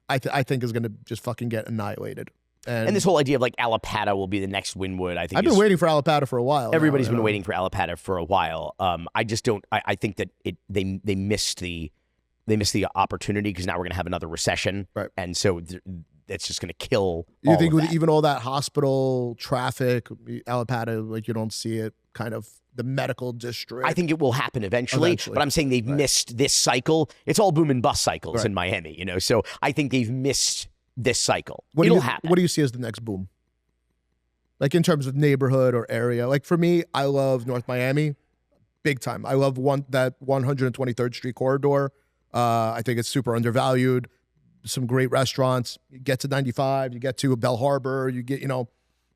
I think is going to just fucking get annihilated. And this whole idea of like Allapattah will be the next Wynwood, I think. I've been waiting for Allapattah for a while. Everybody's been waiting for Allapattah for a while. I just don't. I think that they missed the opportunity, because now we're going to have another recession, right? And so that's just going to kill. You think of with that. even all that hospital traffic, Alapata, like you don't see it kind of the medical district? I think it will happen eventually. But I'm saying they've missed this cycle. It's all boom and bust cycles in Miami, So I think they've missed this cycle. It'll happen. What do you see as the next boom? Like in terms of neighborhood or area? Like for me, I love North Miami, big time. I love that 123rd Street corridor. I think it's super undervalued. Some great restaurants. You get to 95, you get to Bell Harbor, you get,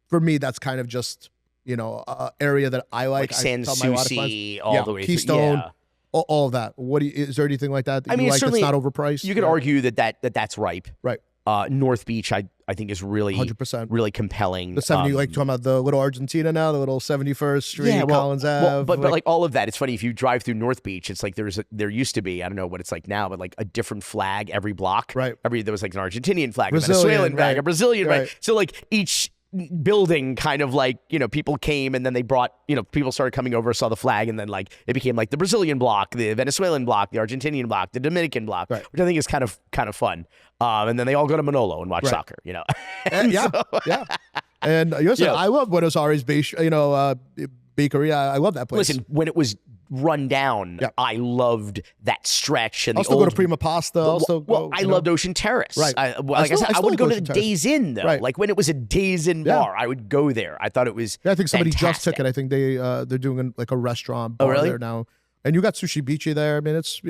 for me, that's kind of just, area that I like. San Souci, all the way Keystone, through. all of that. Is there anything like that I mean, you like certainly, that's not overpriced? You could argue that's ripe. Right. North Beach, I think is really 100%. really compelling. The 70, like talking about the little Argentina now, the little 71st Street, Collins Ave. But like all of that, it's funny if you drive through North Beach, it's like there used to be, I don't know what it's like now, but like a different flag every block. Right. There was like an Argentinian flag, Brazilian, a Venezuelan flag, right. a Brazilian Right. flag. So like each building kind of like, people came and then they brought, people started coming over, saw the flag, and then like it became like the Brazilian block, the Venezuelan block, the Argentinian block, the Dominican block, right. which I think is kind of fun. And then they all go to Manolo and watch soccer, And yeah. And I love Buenos Aires Beach, Bakery. I love that place. Listen, when it was run down, I loved that stretch. And I'll still go to Prima Pasta. I loved Ocean Terrace. Right. Like I said, I would go to the Days Inn, though. Right. Like when it was a Days Inn bar, I would go there. I thought it was I think somebody just fantastic. took it. I think they're doing like a restaurant bar really? there now. And you got Sushi Beachy there. I mean, it's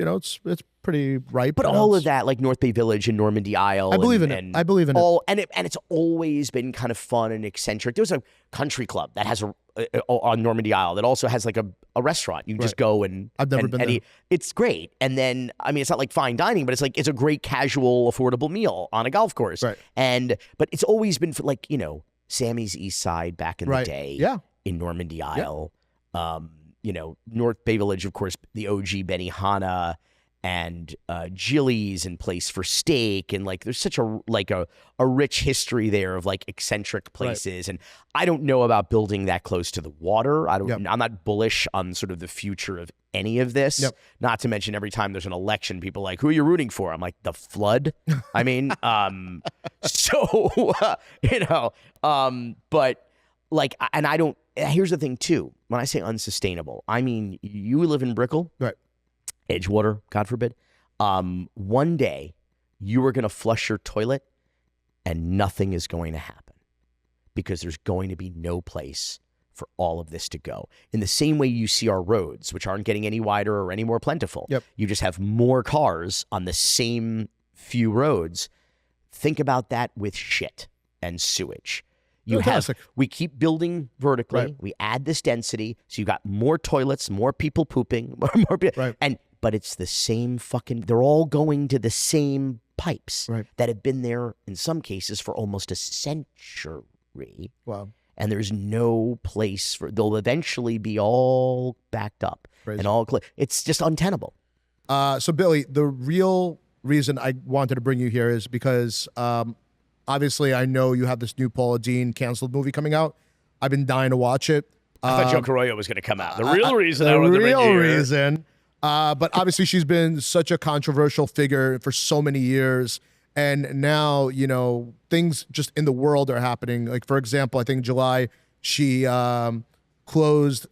pretty ripe. But all of that, like North Bay Village and Normandy Isle. I believe in it. I believe in it. And it's always been kind of fun and eccentric. There's a country club that has on Normandy Isle that also has like a restaurant. You can just go and I've never been there. It's great. And then, I mean, it's not like fine dining, but it's a great casual, affordable meal on a golf course. Right. But it's always been for like, Sammy's East Side back in the day. Yeah. In Normandy Isle. North Bay Village, of course, the OG Benihana and Jilly's and Place for Steak, and like there's such a rich history there of like eccentric places. And I don't know about building that close to the water. I'm not bullish on sort of the future of any of this. Not to mention every time there's an election, people are like, who are you rooting for? I'm like, the flood. I mean, but like, and I don't. Here's the thing too. When I say unsustainable, I mean you live in Brickell, right? Edgewater, God forbid. One day you are going to flush your toilet, and nothing is going to happen because there's going to be no place for all of this to go. In the same way you see our roads, which aren't getting any wider or any more plentiful. You just have more cars on the same few roads. Think about that with shit and sewage. We keep building vertically. Right. We add this density, so you got more toilets, more people pooping, but it's the same they're all going to the same pipes that have been there in some cases for almost a century. Wow. And there's no place they'll eventually be all backed up. Crazy. And it's just untenable. So Billy, the real reason I wanted to bring you here is because, obviously, I know you have this new Paula Deen canceled movie coming out. I've been dying to watch it. I thought Joe Carollo was going to come out. The real reason I wanted to bring you here. The real reason. But obviously, she's been such a controversial figure for so many years. And now, things just in the world are happening. Like, for example, I think July, she closed,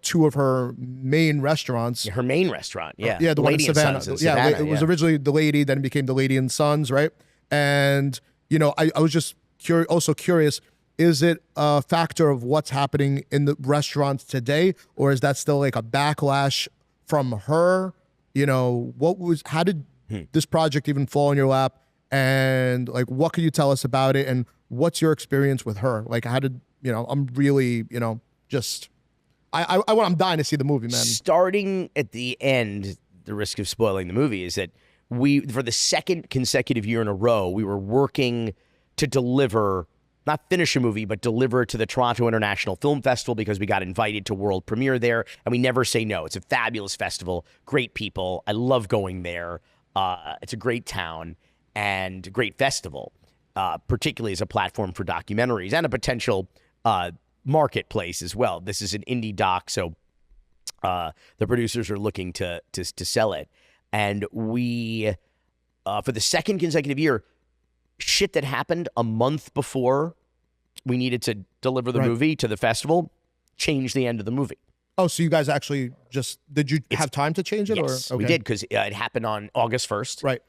two of her main restaurants. Her main restaurant, yeah. Yeah, the Lady one in Savannah. It was originally the Lady, then it became the Lady and Sons, right? And I was just also curious, is it a factor of what's happening in the restaurants today, or is that still like a backlash from her? How did this project even fall in your lap? And like, what can you tell us about it? And what's your experience with her? Like, how did, I'm really, I'm dying to see the movie, man. Starting at the end, the risk of spoiling the movie is that for the second consecutive year in a row, we were working to deliver, not finish a movie, but deliver to the Toronto International Film Festival because we got invited to world premiere there, and we never say no. It's a fabulous festival, great people. I love going there. It's a great town and a great festival, particularly as a platform for documentaries and a potential marketplace as well. This is an indie doc, so the producers are looking to sell it. And we, for the second consecutive year, shit that happened a month before we needed to deliver the movie to the festival changed the end of the movie. Oh, so you guys actually did you have time to change it? Yes, or? Okay. we did, because it happened on August 1st. Right.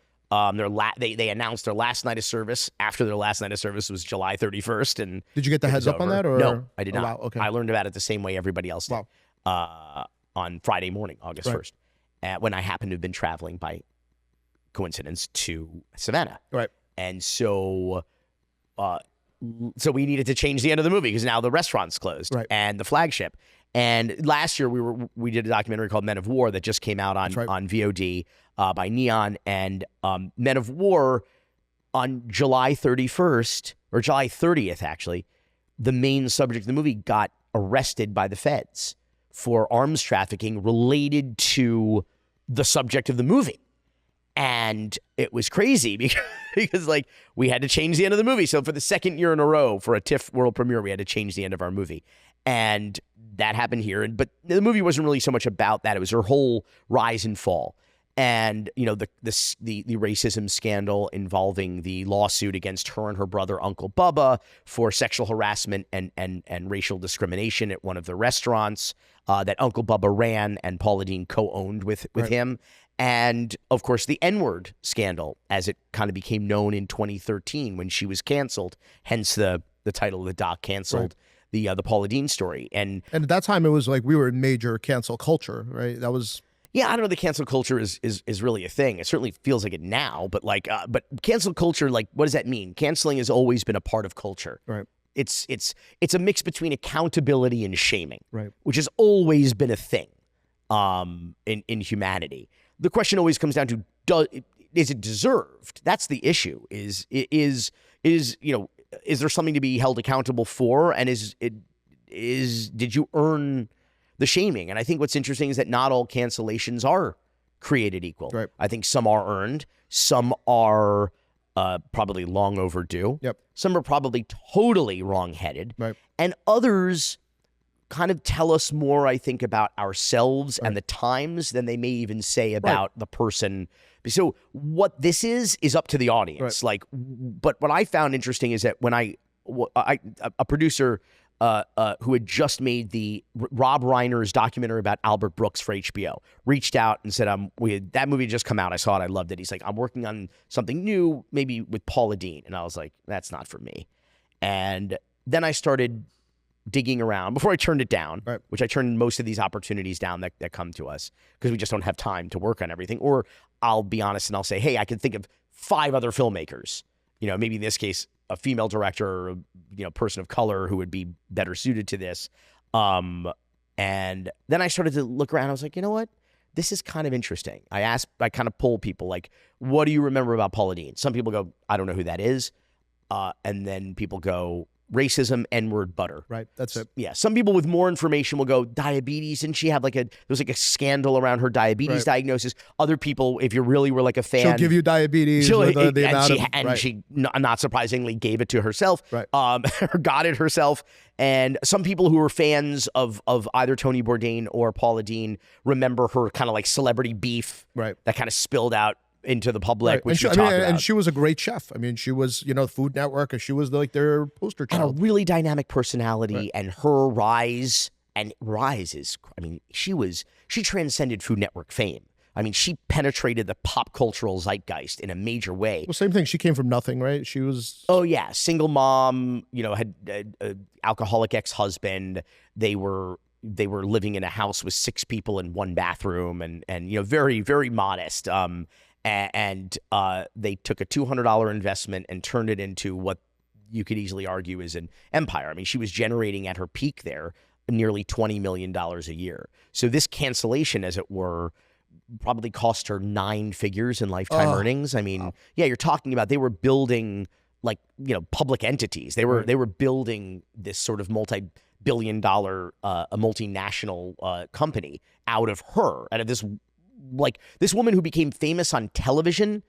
They announced their last night of service. After their last night of service was July 31st. And did you get the heads up on that? Or? No, I did not. Wow, okay. I learned about it the same way everybody else did. On Friday morning, August 1st, when I happened to have been traveling by coincidence to Savannah. Right. And so we needed to change the end of the movie because now the restaurant's closed and the flagship. And last year we did a documentary called Men of War that just came out on VOD by Neon, and Men of War on July 31st or July 30th, actually, the main subject of the movie got arrested by the feds for arms trafficking related to the subject of the movie. And it was crazy because like we had to change the end of the movie. So for the second year in a row for a TIFF world premiere, we had to change the end of our movie. And that happened here. But the movie wasn't really so much about that. It was her whole rise and fall. And, you know, the racism scandal involving the lawsuit against her and her brother, Uncle Bubba, for sexual harassment and racial discrimination at one of the restaurants that Uncle Bubba ran and Paula Deen co-owned with him. And, of course, the N-word scandal, as it kind of became known in 2013 when she was canceled, hence the title of the doc, Canceled, the Paula Deen story. And at that time, it was like we were in major cancel culture, right? That was... Yeah, I don't know. The cancel culture is really a thing. It certainly feels like it now, but but cancel culture, like, what does that mean? Canceling has always been a part of culture. Right. It's a mix between accountability and shaming, right, which has always been a thing in humanity. The question always comes down to, is it deserved? That's the issue. Is there something to be held accountable for, and did you earn the shaming? And I think what's interesting is that not all cancellations are created equal. Right. I think some are earned, some are probably long overdue. Yep. Some are probably totally wrong-headed. Right. And others kind of tell us more, I think, about ourselves and the times than they may even say about the person. So what this is up to the audience. Right. But what I found interesting is that when a producer who had just made the Rob Reiner's documentary about Albert Brooks for HBO, reached out and said, that movie had just come out. I saw it. I loved it. He's like, I'm working on something new, maybe with Paula Deen. And I was like, that's not for me. And then I started digging around before I turned it down, which I turned most of these opportunities down that come to us because we just don't have time to work on everything. Or I'll be honest and I'll say, hey, I can think of 5 other filmmakers, maybe in this case, a female director or person of color who would be better suited to this. And then I started to look around. I was like, you know what? This is kind of interesting. I kind of polled people like, what do you remember about Paula Deen? Some people go, I don't know who that is. And then people go, racism, N-word, butter. Right, that's it. Yeah, some people with more information will go, diabetes. Didn't she have there was a scandal around her diabetes diagnosis. Other people, if you really were a fan, she'll give you diabetes. She not surprisingly gave it to herself. Right. Or got it herself. And some people who were fans of either Tony Bourdain or Paula Deen remember her kind of celebrity beef. Right. That kind of spilled out into the public, right. which and she was a great chef. I mean, she was, Food Network, and she was their poster child. And a really dynamic personality, and her rise is, she transcended Food Network fame. I mean, she penetrated the pop cultural zeitgeist in a major way. Well, same thing. She came from nothing, right? She was... Oh, yeah. Single mom, had an alcoholic ex-husband. They were living in a house with 6 people in 1 bathroom and very, very modest. And they took a $200 investment and turned it into what you could easily argue is an empire. I mean, she was generating at her peak there nearly $20 million a year. So this cancellation, as it were, probably cost her 9 figures in lifetime earnings. I mean, yeah, you're talking about they were building public entities. They were building this sort of multi-billion-dollar a multinational company out of this. This woman who became famous on television,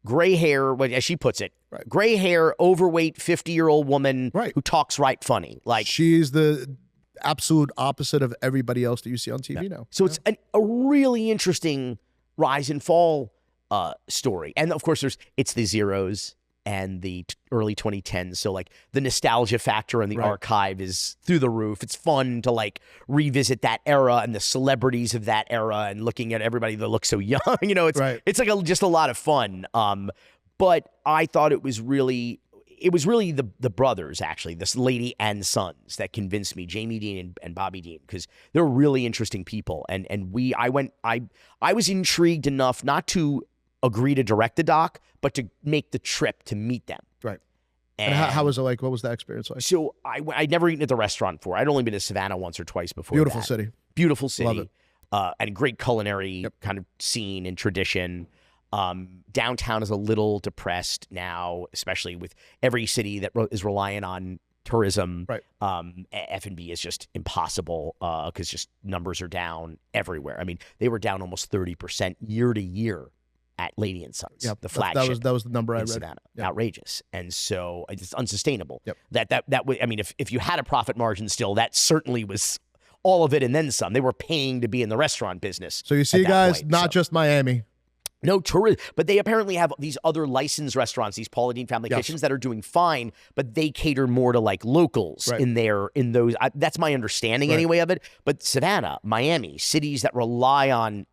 gray hair, as she puts it, gray hair, overweight, 50-year-old woman who talks funny. She's the absolute opposite of everybody else that you see on TV now. So it's a really interesting rise and fall story. And of course, it's the zeros, and the early 2010s. So like the nostalgia factor and the Right. archive is through the roof. It's fun to like revisit that era and the celebrities of that era and looking at everybody that looks so young. You know, it's Right. it's like just a lot of fun. But I thought it was really the brothers, actually, this lady and sons, that convinced me, Jamie Dean and Bobby Dean, because they're really interesting people. And I was intrigued enough not to agree to direct the doc, but to make the trip to meet them. Right. And how was it like? What was that experience like? So I'd never eaten at the restaurant before. I'd only been to Savannah once or twice before. Beautiful that. city. Beautiful city. Love it. And a great culinary kind of scene and tradition. Downtown is a little depressed now, especially with every city that is reliant on tourism. Right. F&B is just impossible because just numbers are down everywhere. I mean, they were down almost 30% year to year at Lady and Sons, Yep. the flagship. That was the number I in read. Savannah. Yep. Outrageous. And so it's unsustainable. Yep. I mean, if you had a profit margin still, that certainly was all of it and then some. They were paying to be in the restaurant business. So you see, at that guys, point, not just Miami. no tourist, but they apparently have these other licensed restaurants, these Paula Deen Family Yes. Kitchens, that are doing fine, but they cater more to like locals Right. in those. That's my understanding Right. anyway of it. But Savannah, Miami, cities that rely on.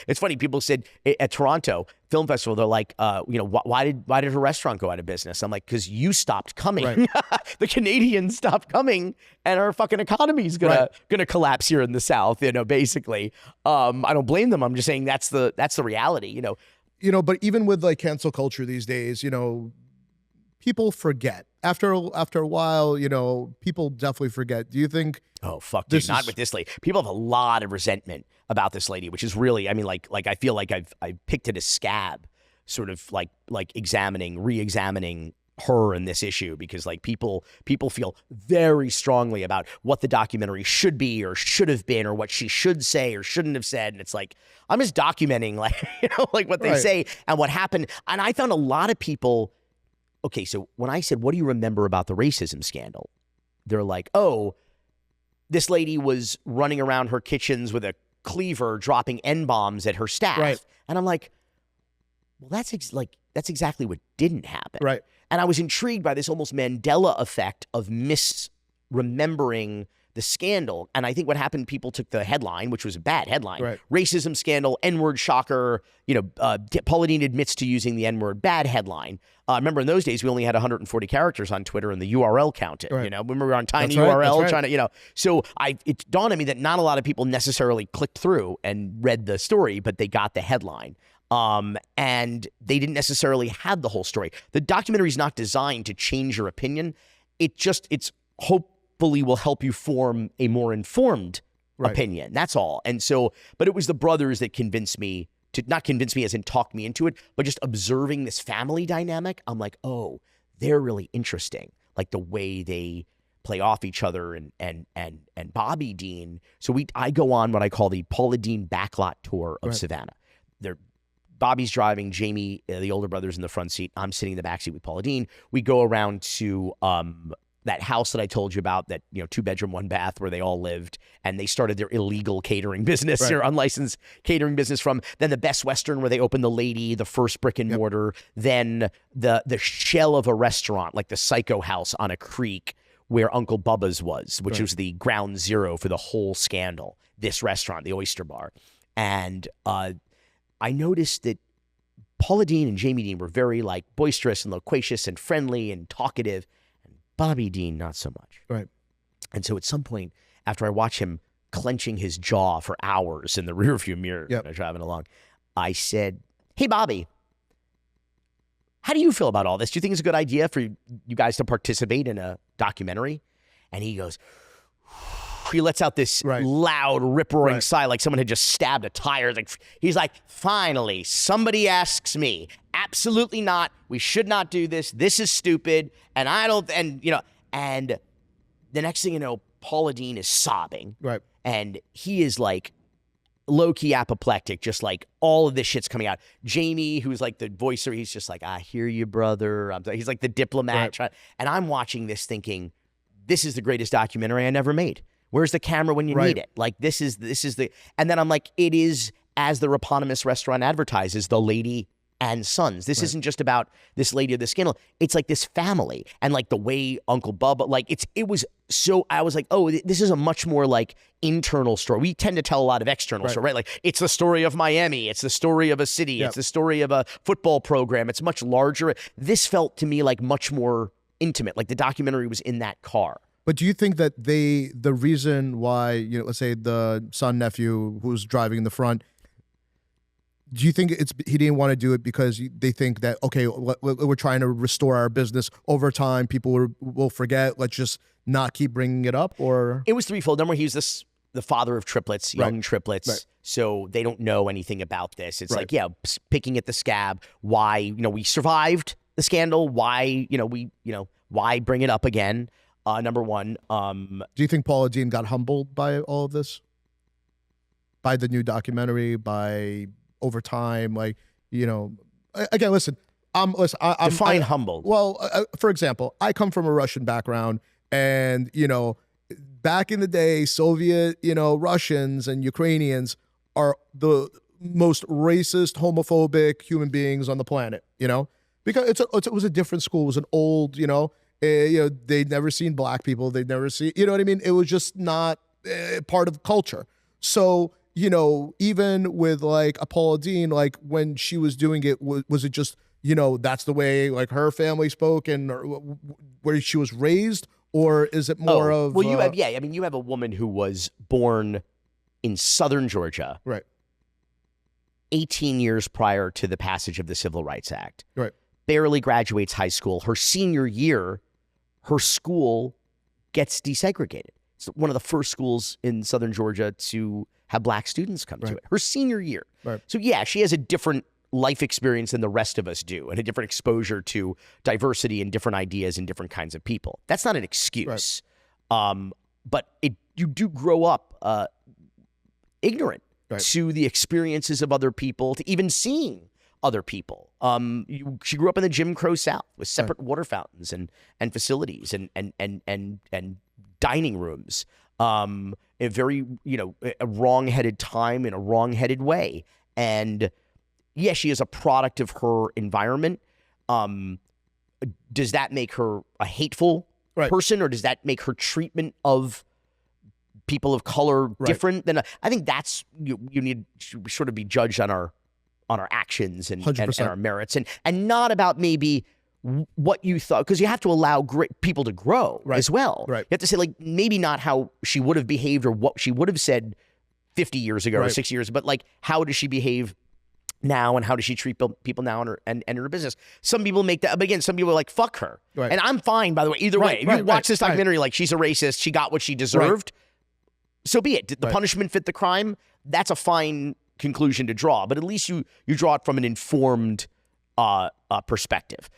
It's funny. People said at Toronto Film Festival, they're like, why did her restaurant go out of business? I'm like, because you stopped coming. Right. The Canadians stopped coming, and our fucking economy's gonna collapse here in the South. Basically, I don't blame them. I'm just saying that's the reality. But even with like cancel culture these days, people forget. After a while, people definitely forget. Do you think? Oh fuck, dude! Not with this lady. People have a lot of resentment about this lady, which is really, I mean, like I feel like I've picked it a scab, sort of like re-examining her and this issue, because like people feel very strongly about what the documentary should be or should have been, or what she should say or shouldn't have said, and it's like I'm just documenting like what they Right. say and what happened. And I found a lot of people. Okay, so when I said, "What do you remember about the racism scandal?" They're like, "Oh, this lady was running around her kitchens with a cleaver, dropping N-bombs at her staff." Right. And I'm like, "Well, that's exactly what didn't happen." Right. And I was intrigued by this almost Mandela effect of misremembering the scandal. And I think what happened, people took the headline, which was a bad headline, Right. racism scandal, N-word shocker, Paula Deen admits to using the N-word, bad headline. Remember in those days, we only had 140 characters on Twitter and the URL counted, Right. Remember we were on tiny That's right, URL that's right. trying to, so it dawned on me that not a lot of people necessarily clicked through and read the story, but they got the headline. And they didn't necessarily have the whole story. The documentary is not designed to change your opinion. It's hopefully will help you form a more informed Right. opinion. That's all. And so, but it was the brothers that convinced me to, not convince me as in talk me into it, but just observing this family dynamic. I'm like, oh, they're really interesting. Like the way they play off each other and Bobby Dean. So I go on what I call the Paula Deen backlot tour of Right. Savannah. Bobby's driving, Jamie, the older brother's in the front seat. I'm sitting in the back seat with Paula Deen. We go around to that house that I told you about, that 2-bedroom, 1-bath, where they all lived, and they started their illegal catering business, Right. their unlicensed catering business from. Then the Best Western, where they opened the Lady, the first brick and mortar. Then the shell of a restaurant, like the Psycho House on a creek, where Uncle Bubba's was, which Right. was the ground zero for the whole scandal. This restaurant, the Oyster Bar, and I noticed that Paula Deen and Jamie Dean were very like boisterous and loquacious and friendly and talkative, and Bobby Dean not so much. Right. And so at some point, after I watch him clenching his jaw for hours in the rearview mirror Yep. when I was driving along, I said, "Hey, Bobby, how do you feel about all this? Do you think it's a good idea for you guys to participate in a documentary?" And he goes, he lets out this Right. loud, rip-roaring Right. sigh like someone had just stabbed a tire. He's like, finally, somebody asks me. Absolutely not. We should not do this. This is stupid. And I don't, and the next thing you know, Paula Deen is sobbing. Right. And he is like low-key apoplectic, just like all of this shit's coming out. Jamie, who's like the voicer, he's just like, I hear you, brother. He's like the diplomat. Right. And I'm watching this thinking, this is the greatest documentary I never made. Where's the camera when you Right. need it? Like this is the, and then I'm like, it is, as the eponymous restaurant advertises, the Lady and Sons. This isn't just about this lady or this scandal. It's like this family, and like the way Uncle Bubba, like it was so, I was like, oh, this is a much more like internal story. We tend to tell a lot of external story, right? Like it's the story of Miami. It's the story of a city. It's the story of a football program. It's much larger. This felt to me like much more intimate. Like the documentary was in that car. But do you think that the reason why, you know, let's say the son, nephew who's driving in the front, do you think he didn't want to do it because they think that, okay, we're trying to restore our business over time, people will forget, let's just not keep bringing it up? Or it was threefold. Number, he was the father of triplets, young triplets, so they don't know anything about this. It's like, picking at the scab. Why, you know, we survived the scandal. Why, why bring it up again? Number one. Do you think Paula Deen got humbled by all of this? By the new documentary, by over time, like, you know, again, listen, I'm define humbled. Well, for example, I come from a Russian background, and, you know, back in the day, Soviet, you know, Russians and Ukrainians are the most racist, homophobic human beings on the planet, you know, because it was a different school. It was an old, you know, they'd never seen black people. They'd never seen, you know what I mean? It was just not part of culture. So, you know, even with like Paula Deen, like when she was doing it, was it just, you know, that's the way like her family spoke and where she was raised? Or is it more of... Well, you have, I mean, you have a woman who was born in southern Georgia. Right. 18 years prior to the passage of the Civil Rights Act. Right. Barely graduates high school. Her senior year, her school gets desegregated. It's one of the first schools in southern Georgia to have black students come to it. Her senior year. Right. So, yeah, she has a different life experience than the rest of us do, and a different exposure to diversity and different ideas and different kinds of people. That's not an excuse. But you do grow up ignorant to the experiences of other people, to even seeing other people. She grew up in the Jim Crow South with separate water fountains and facilities and dining rooms. A very, you know, a wrong-headed time in a wrong-headed way. And yeah, she is a product of her environment. Does that make her a hateful person, or does that make her treatment of people of color different? Then I think that's you need to sort of be judged on our actions and our merits, and not about maybe what you thought, because you have to allow great people to grow as well. Right. You have to say, like, maybe not how she would have behaved or what she would have said 50 years ago or 6 years, but like, how does she behave now, and how does she treat people now in her business? Some people make that, but again, some people are like, fuck her. And I'm fine, by the way, either way. If you watch this documentary, like, she's a racist, she got what she deserved, so be it. Did the punishment fit the crime? That's a fine conclusion to draw, but at least you draw it from an informed perspective.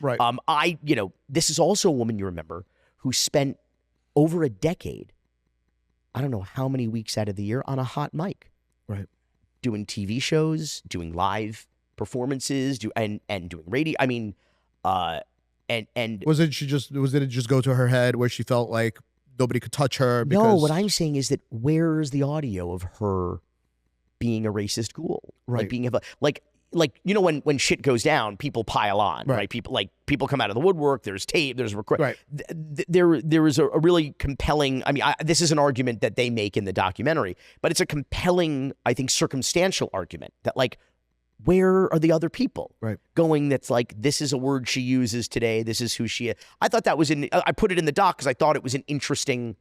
This is also a woman, you remember, who spent over a decade, I don't know how many weeks out of the year, on a hot mic. Doing TV shows, doing live performances, and doing radio. I mean, and was it just go to her head where she felt like nobody could touch her? Because... No, what I'm saying is that where's the audio of her being a racist ghoul? Like being like you know, when shit goes down, people pile on, right? People come out of the woodwork. There's tape. There's there is a really compelling. I mean, this is an argument that they make in the documentary, but it's a compelling, I think, circumstantial argument that, like, where are the other people going? That's like, this is a word she uses today. This is who she is. I thought that was I put it in the doc because I thought it was an interesting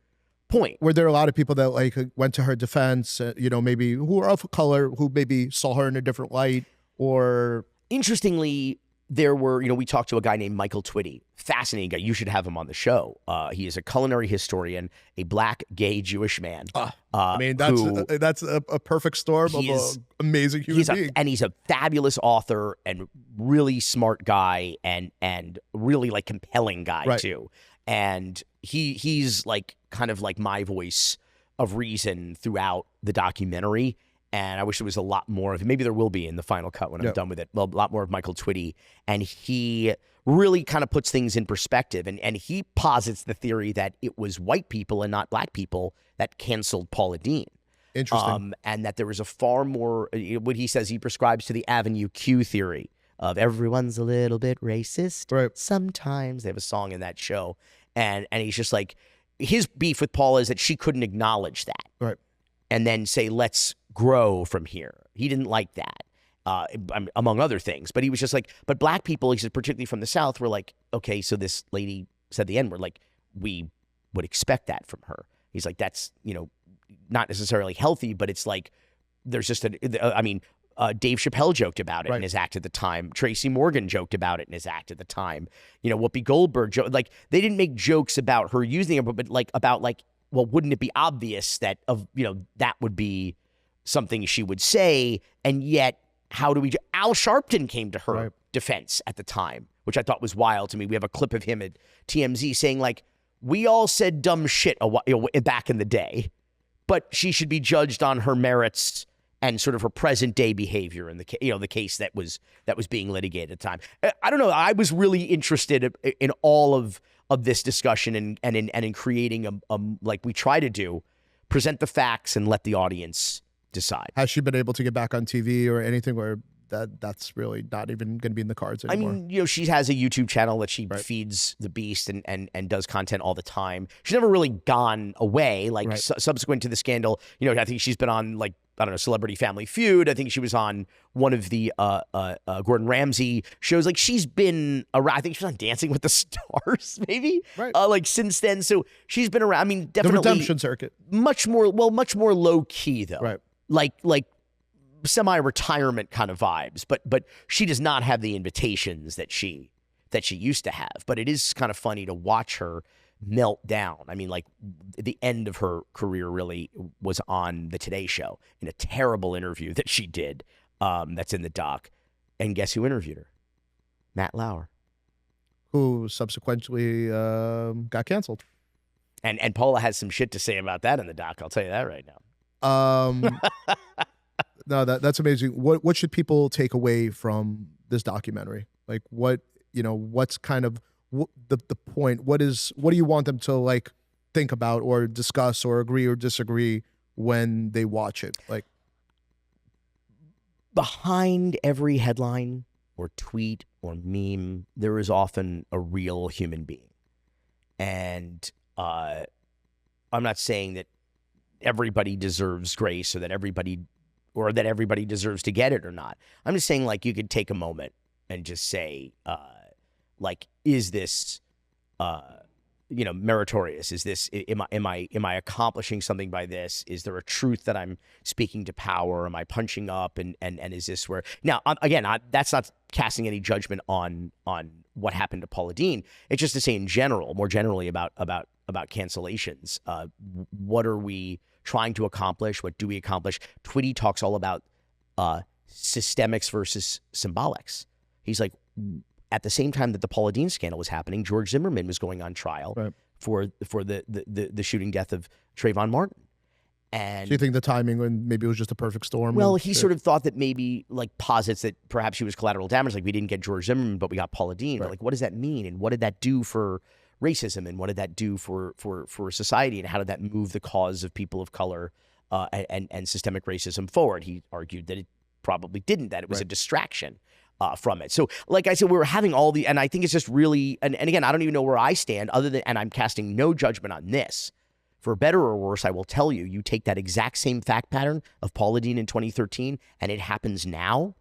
point. Were there a lot of people that like went to her defense? You know, maybe who are of color, who maybe saw her in a different light? Or interestingly, there were, you know, we talked to a guy named Michael Twitty, fascinating guy. You should have him on the show. He is a culinary historian, a black, gay, Jewish man. I mean, that's a perfect storm of an amazing human being. And he's a fabulous author and really smart guy and really like compelling guy too. And he's like kind of like my voice of reason throughout the documentary. And I wish there was a lot more of it. Maybe there will be in the final cut when I'm done with it. Well, a lot more of Michael Twitty. And he really kind of puts things in perspective. And he posits the theory that it was white people and not black people that canceled Paula Deen. Interesting. And that there was a far more, what he says, he prescribes to the Avenue Q theory of everyone's a little bit racist. Right. Sometimes they have a song in that show. And he's just like, his beef with Paula is that she couldn't acknowledge that. Right. And then say, let's grow from here. He didn't like that, among other things. But he was just like, but black people, he said, particularly from the South, were like, okay, so this lady said the N-word. Like, we would expect that from her. He's like, that's, not necessarily healthy, but it's like, there's just Dave Chappelle joked about it in his act at the time. Tracy Morgan joked about it in his act at the time. Whoopi Goldberg like, they didn't make jokes about her using it, but like about like, well, wouldn't it be obvious that that would be something she would say? And yet, how do we Al Sharpton came to her defense at the time, which I thought was wild to me. We have a clip of him at TMZ saying like, we all said dumb shit back in the day, but she should be judged on her merits and sort of her present day behavior in the case that was being litigated at the time. I don't know. I was really interested in all of this discussion and in creating a like we try to do, present the facts and let the audience decide. Has she been able to get back on TV or anything where that's really not even going to be in the cards anymore? I mean, she has a YouTube channel that she feeds the beast and does content all the time. She's never really gone away. Like subsequent to the scandal, I think she's been on like, I don't know, Celebrity Family Feud. I think she was on one of the Gordon Ramsay shows. Like, she's been around. I think she was on Dancing with the Stars, maybe. Right. Like, since then. So she's been around. I mean, definitely. The redemption circuit. Much more low key though. Right. Like semi-retirement kind of vibes. But she does not have the invitations that she used to have. But it is kind of funny to watch her melt down. I mean, like, the end of her career really was on the Today Show in a terrible interview that she did that's in the doc. And guess who interviewed her? Matt Lauer. Who subsequently got canceled. And Paula has some shit to say about that in the doc. I'll tell you that right now. No, that's amazing. What should people take away from this documentary? Like, what's kind of the point? What do you want them to like think about or discuss or agree or disagree when they watch it? Like, behind every headline or tweet or meme, there is often a real human being. And I'm not saying that everybody deserves grace or that everybody deserves to get it or not. I'm just saying, like, you could take a moment and just say, like, is this, meritorious? Is this, am I accomplishing something by this? Is there a truth that I'm speaking to power? Am I punching up? And is this where, now, again, that's not casting any judgment on what happened to Paula Deen. It's just to say more generally about cancellations. What are we trying to accomplish? What do we accomplish? Twitty talks all about systemics versus symbolics. He's like, at the same time that the Paula Deen scandal was happening, George Zimmerman was going on trial for the shooting death of Trayvon Martin. And do you think the timing when maybe it was just a perfect storm? Well, he sort of thought that maybe, like, posits that perhaps she was collateral damage. Like, we didn't get George Zimmerman, but we got Paula Deen. But, like, what does that mean? And what did that do for racism? And what did that do for society? And how did that move the cause of people of color and systemic racism forward? He argued that it probably didn't, that it was a distraction from it. So, like I said, we were having all the, and I think it's just really, and again, I don't even know where I stand other than, and I'm casting no judgment on this. For better or worse, I will tell you, you take that exact same fact pattern of Paula Deen in 2013, and it happens now,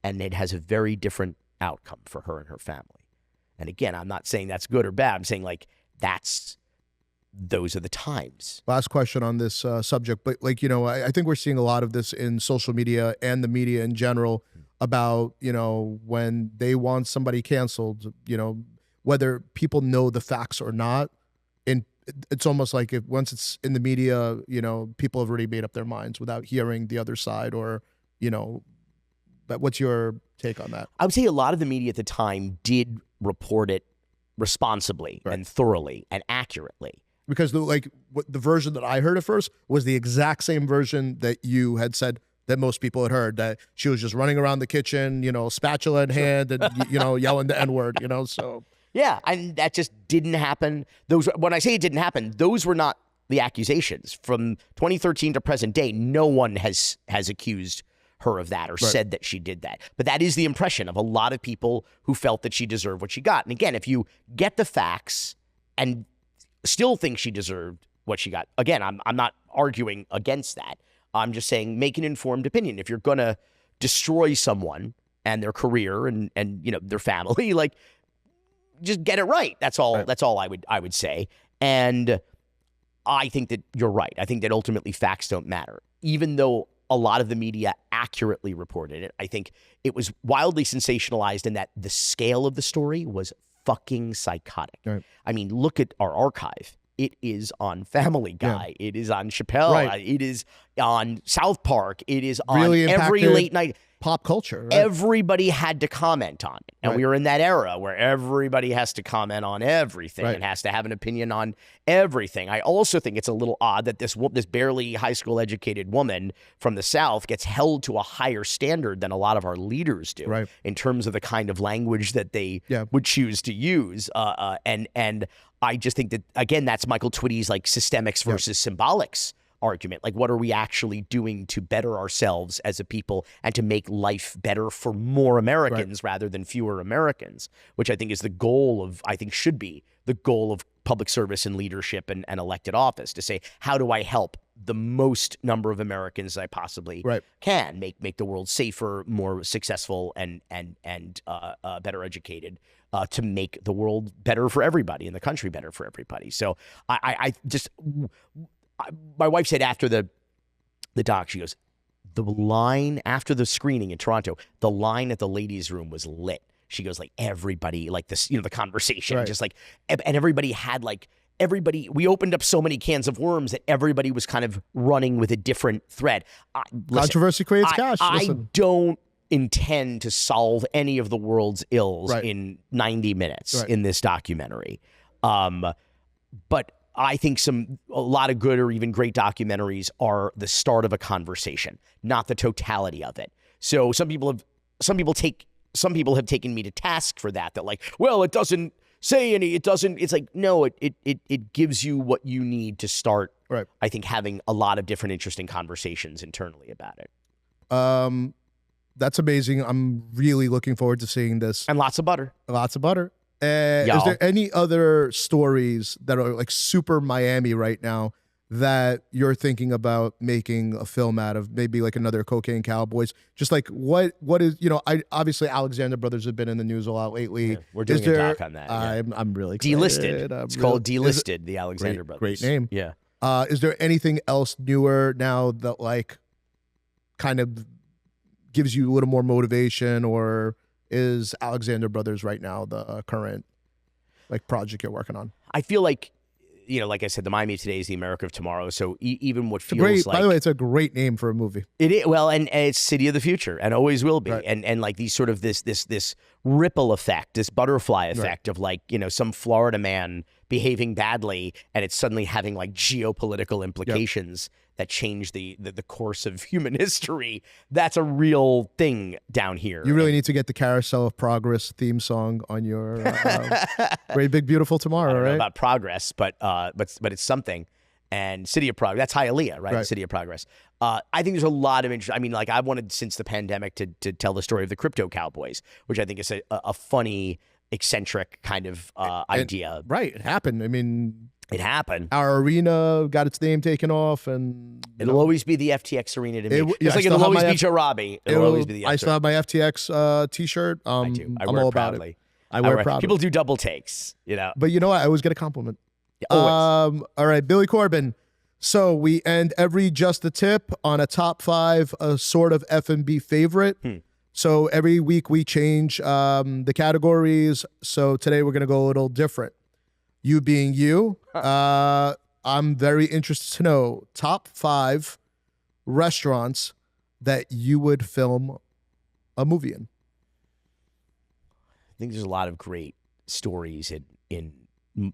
and it has a very different outcome for her and her family. And again, I'm not saying that's good or bad. I'm saying, like, those are the times. Last question on this subject, but, like, I think we're seeing a lot of this in social media and the media in general about, when they want somebody canceled, whether people know the facts or not. And it's almost like once it's in the media, people have already made up their minds without hearing the other side or, but what's your take on that? I would say a lot of the media at the time did report it responsibly and thoroughly and accurately. Because the version that I heard at first was the exact same version that you had said that most people had heard, that she was just running around the kitchen, spatula in hand and, yelling the N-word, so. Yeah, and that just didn't happen. When I say it didn't happen, those were not the accusations. From 2013 to present day, no one has accused her of that or said that she did that. But that is the impression of a lot of people who felt that she deserved what she got. And again, if you get the facts and still think she deserved what she got, again, I'm not arguing against that. I'm just saying make an informed opinion. If you're going to destroy someone and their career and you know their family, like just get it right. That's all. That's all I would say. And I think that you're right. I think that ultimately facts don't matter, even though a lot of the media accurately reported it. I think it was wildly sensationalized in that the scale of the story was fucking psychotic. Right. I mean, look at our archive. It is on Family Guy. Yeah. It is on Chappelle. Right. It is on South Park. It is on really every late night. Pop culture. Right? Everybody had to comment on it. And we were in that era where everybody has to comment on everything and has to have an opinion on everything. I also think it's a little odd that this barely high school educated woman from the South gets held to a higher standard than a lot of our leaders do in terms of the kind of language that they would choose to use. And I just think that, again, that's Michael Twitty's like systemics versus symbolics argument. Like, what are we actually doing to better ourselves as a people and to make life better for more Americans rather than fewer Americans, which I think is the goal of, I think should be the goal of public service and leadership and elected office, to say, how do I help the most number of Americans I possibly can make the world safer, more successful, and better educated, to make the world better for everybody and the country better for everybody. So my wife said after the doc, she goes, the line after the screening in Toronto, the line at the ladies' room was lit. She goes, like, everybody, like this, you know, the conversation, just like, and everybody had like, we opened up so many cans of worms that everybody was kind of running with a different thread. Controversy creates cash. I don't intend to solve any of the world's ills in 90 minutes in this documentary. But I think a lot of good or even great documentaries are the start of a conversation, not the totality of it. So some people have taken me to task for that like, well, it doesn't say any, it doesn't, it's like, no, it gives you what you need to start, I think, having a lot of different interesting conversations internally about it. That's amazing. I'm really looking forward to seeing this. And lots of butter. Lots of butter. Is there any other stories that are like super Miami right now that you're thinking about making a film out of? Maybe like another Cocaine Cowboys. Just like what is, you know, obviously Alexander Brothers have been in the news a lot lately. Yeah, we're doing a doc on that. I'm really excited. Delisted. It's called Delisted, the Alexander Brothers. Great name. Yeah. Is there anything else newer now that like kind of gives you a little more motivation, or is Alexander Brothers right now the current like project you're working on? I feel like, you know, like I said, the Miami of today is the America of tomorrow. So even what feels by the way, it's a great name for a movie. It is, well, and it's City of the Future, and always will be. And like these sort of this ripple effect, this butterfly effect of like, you know, some Florida man behaving badly, and it's suddenly having like geopolitical implications that change the course of human history. That's a real thing down here. You really need to get the Carousel of Progress theme song on your Great Big Beautiful Tomorrow, I don't right? know about Progress, but it's something. And City of Progress, that's Hialeah, right? City of Progress. I think there's a lot of interest. I mean, like, I wanted since the pandemic to tell the story of the Crypto Cowboys, which I think is a funny, eccentric kind of idea. It happened. I mean, it happened. Our arena got its name taken off, and it'll always be the FTX arena to me. It's like it'll always be Joe Robbie. It'll always be the FTX. I still have my FTX T-shirt. I do. I'm all about it. I wear it proudly. People do double takes, you know. But you know what? I always get a compliment. Yeah, always. All right, Billy Corben. So we end every Just the Tip on a top 5, a sort of F&B favorite. So every week we change the categories. So today we're going to go a little different. You being you, I'm very interested to know top 5 restaurants that you would film a movie in. I think there's a lot of great stories in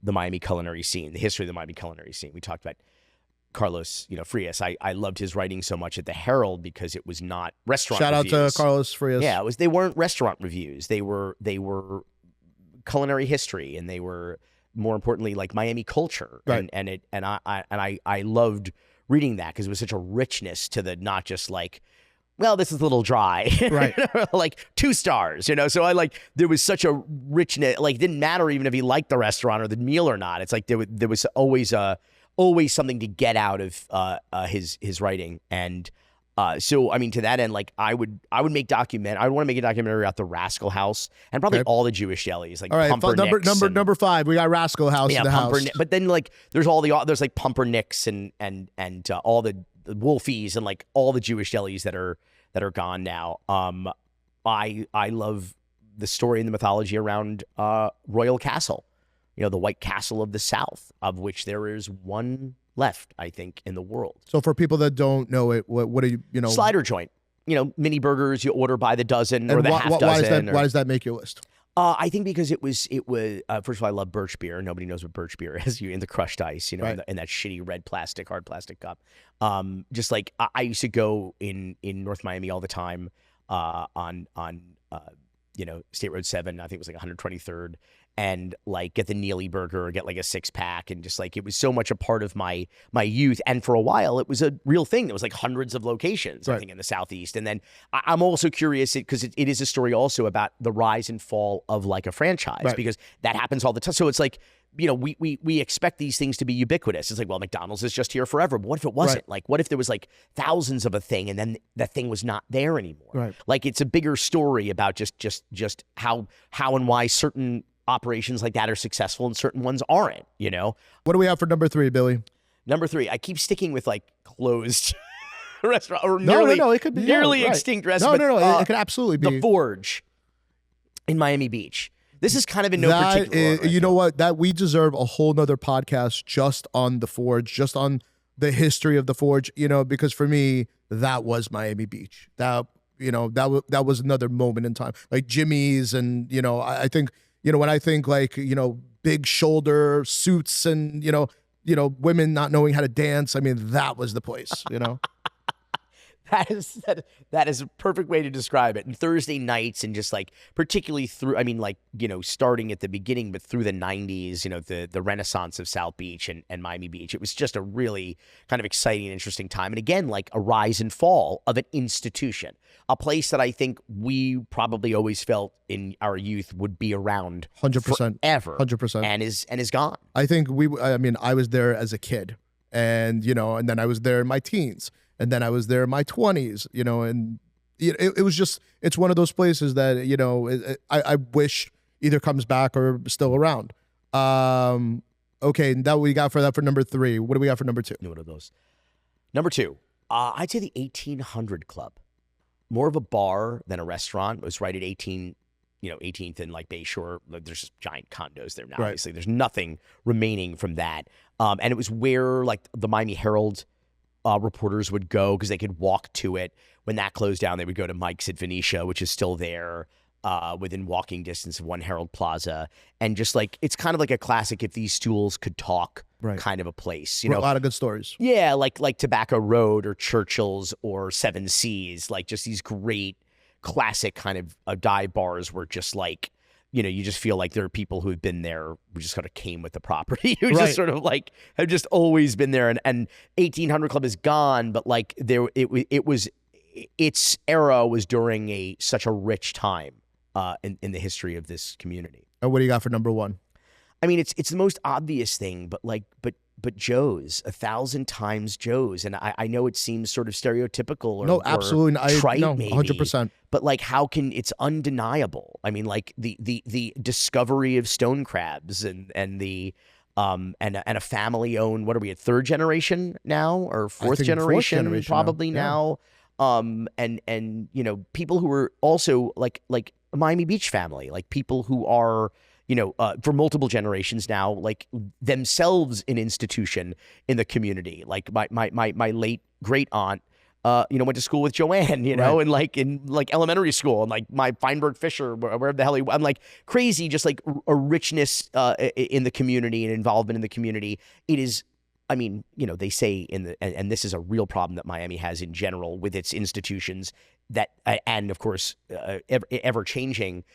the Miami culinary scene, the history of the Miami culinary scene. We talked about Carlos, Frias. I loved his writing so much at the Herald because it was not restaurant reviews. Shout out to Carlos Frias. Yeah, they weren't restaurant reviews. They were culinary history, and they were, more importantly, like Miami culture. Right. And I loved reading that because it was such a richness to the, not just like well, this is a little dry, Right. like 2 stars, So I there was such a richness, it didn't matter even if he liked the restaurant or the meal or not. It's like there was always something to get out of his writing. And so, I mean, to that end, I would want to make a documentary about the Rascal House and probably all the Jewish delis, like All right, Pumpernicks number 5. We got Rascal House in the house. But then there's there's like Pumpernicks and all the Wolfies and all the Jewish delis that are gone now. I love the story and the mythology around Royal Castle, the White Castle of the South, of which there is one left, I think, in the world. So for people that don't know it, what do you know? Slider joint, mini burgers you order by the dozen or And the half dozen. Why does that make your list? I think because it was first of all, I love birch beer. Nobody knows what birch beer is. In the crushed ice, Right. in that shitty red hard plastic cup. Just like I used to go in North Miami all the time on State Road 7. I think it was 123rd, and get the Neely burger or get a 6-pack, and just it was so much a part of my youth. And for a while, it was a real thing. There was hundreds of locations, Right. I think, in the Southeast. And then I'm also curious because it is a story also about the rise and fall of a franchise, Right. because that happens all the time. So it's we expect these things to be ubiquitous. It's well, McDonald's is just here forever. But what if it wasn't? Right. What if there was thousands of a thing and then that thing was not there anymore? Right. It's a bigger story about just how and why certain operations like that are successful and certain ones aren't, What do we have for number 3, Billy? Number 3, I keep sticking with closed restaurant or No, nearly, it could be nearly right. extinct restaurant. No, it could absolutely be. The Forge in Miami Beach. This is kind of in no That particular order, I you know think. what? That we deserve a whole nother podcast just on the Forge, just on the history of the Forge. Because for me, that was Miami Beach. That that was another moment in time, like Jimmy's, and I think when I think big shoulder suits and women not knowing how to dance. I mean, that was the place. That is a perfect way to describe it. And Thursday nights, and just particularly through, starting at the beginning, but through the 90s, the renaissance of South Beach and Miami Beach. It was just a really kind of exciting and interesting time. And again, a rise and fall of an institution, a place that I think we probably always felt in our youth would be around 100%, forever, 100%, and is gone. I think I was there as a kid, and and then I was there in my teens. And then I was there in my 20s, and it was just, it's one of those places that, I wish either comes back or still around. Okay, that we got for number 3. What do we got for number 2? What are those? Number 2, I'd say the 1800 Club. More of a bar than a restaurant. It was right at 18th and Bayshore. There's just giant condos there now. Right. Obviously, there's nothing remaining from that. And it was where the Miami Herald reporters would go because they could walk to it. When that closed down, they would go to Mike's at Venetia, which is still there, within walking distance of One Herald Plaza. And just it's kind of like a classic If These Stools Could Talk Right. kind of a place. A lot of good stories. Yeah, like Tobacco Road or Churchill's or Seven Seas, just these great classic kind of dive bars where just you just feel like there are people who've been there who just kind of came with the property, who Right. just sort of have just always been there. And 1800 Club is gone, but its era was during such a rich time in the history of this community. And what do you got for number 1? I mean, it's the most obvious thing, but Joe's, 1,000 times Joe's. And I know it seems sort of stereotypical or, No, absolutely. or trite, No, maybe, 100%. but how can, it's undeniable. I mean, the discovery of stone crabs and the and a family owned, what are we at, 3rd generation now or 4th generation, probably now. And people who are also like a Miami Beach family, people who are for multiple generations now, themselves an institution in the community. My late great aunt, went to school with Joanne, Right. and in elementary school, and my Feinberg Fisher, wherever the hell he was. I'm crazy, just a richness in the community and involvement in the community. It is. I mean, they say and this is a real problem that Miami has in general with its institutions that, and of course, ever changing,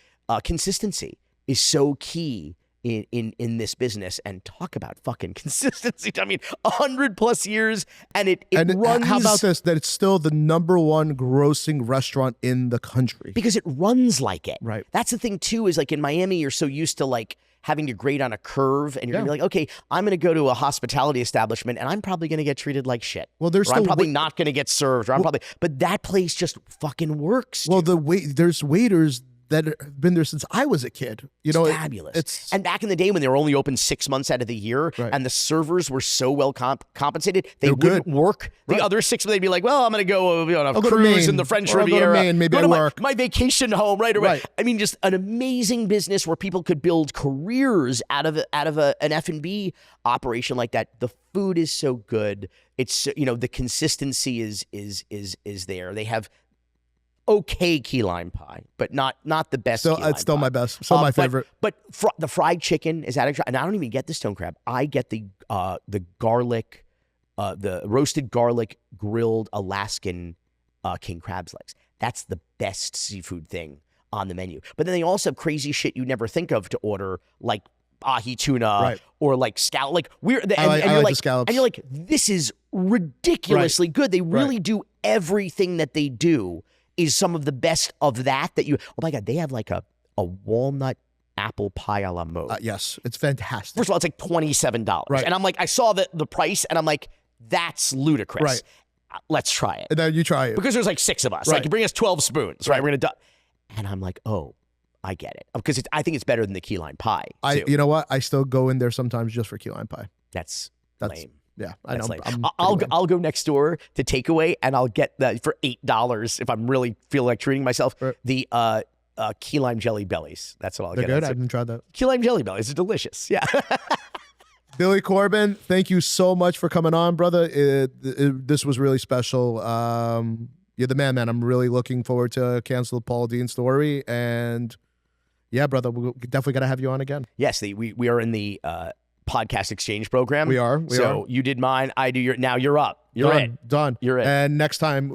consistency is so key in this business, and talk about fucking consistency. I mean, 100+ years, and it runs. How about this? That it's still the #1 grossing restaurant in the country because it runs like it. Right. That's the thing too. Is like in Miami, you're so used to like having to grade on a curve, and you're gonna be like, okay, I'm gonna go to a hospitality establishment, and I'm probably gonna get treated like shit. Well, there's I'm probably not gonna get served, or but that place just fucking works. Well, dude. there's waiters that have been there since I was a kid. You know, fabulous. And back in the day when they were only open 6 months out of the year, and the servers were so well compensated, they wouldn't work the other 6 months. They'd be like, well, I'm going to go on a cruise in the French Riviera. Go to Maine, maybe I work. My vacation home right away. I mean, just an amazing business where people could build careers out of an F&B operation like that. The food is so good. It's, the consistency is there. They have okay key lime pie, but not the best. It's still my best. Still my favorite. But the fried chicken is added, and I don't even get the stone crab. I get the garlic, the roasted garlic grilled Alaskan king crab's legs. That's the best seafood thing on the menu. But then they also have crazy shit you never think of to order, like ahi tuna or like scallop. Like and you're like, this is ridiculously good. They really do everything that they do. Is some of the best of that you, oh my God, they have like a walnut apple pie a la mode. Yes, it's fantastic. First of all, it's like $27. And I'm like, I saw the price and I'm like, that's ludicrous. Right. Let's try it. And then you try it. Because there's like 6 of us. Like, you bring us 12 spoons, right? We're going to and I'm like, oh, I get it. Because I think it's better than the key lime pie, too. You know what? I still go in there sometimes just for key lime pie. That's lame. Yeah, I know. I'll go next door to takeaway and I'll get that for $8 if I'm really feel like treating myself. The key lime jelly bellies. That's what I'll get. They're good. I haven't tried that. Key lime jelly bellies are delicious. Yeah. Billy Corben, thank you so much for coming on, brother. This was really special. You're the man. I'm really looking forward to Cancel Paul Dean story. And yeah, brother, we definitely got to have you on again. Yes, we are in the podcast exchange program. We are. You did mine. I do your. Now you're up. You're done. You're in. And next time,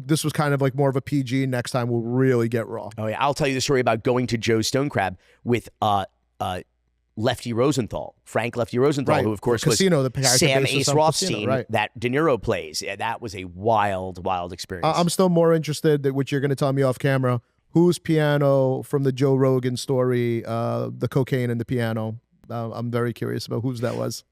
this was kind of like more of a PG. Next time we'll really get raw. Oh yeah, I'll tell you the story about going to Joe's Stone Crab with Lefty Rosenthal, Frank Lefty Rosenthal, who of course was Sam Ace Rothstein that De Niro plays. Yeah, that was a wild experience. I'm still more interested that what you're going to tell me off camera. Whose piano from the Joe Rogan story, the cocaine and the piano? I'm very curious about whose that was.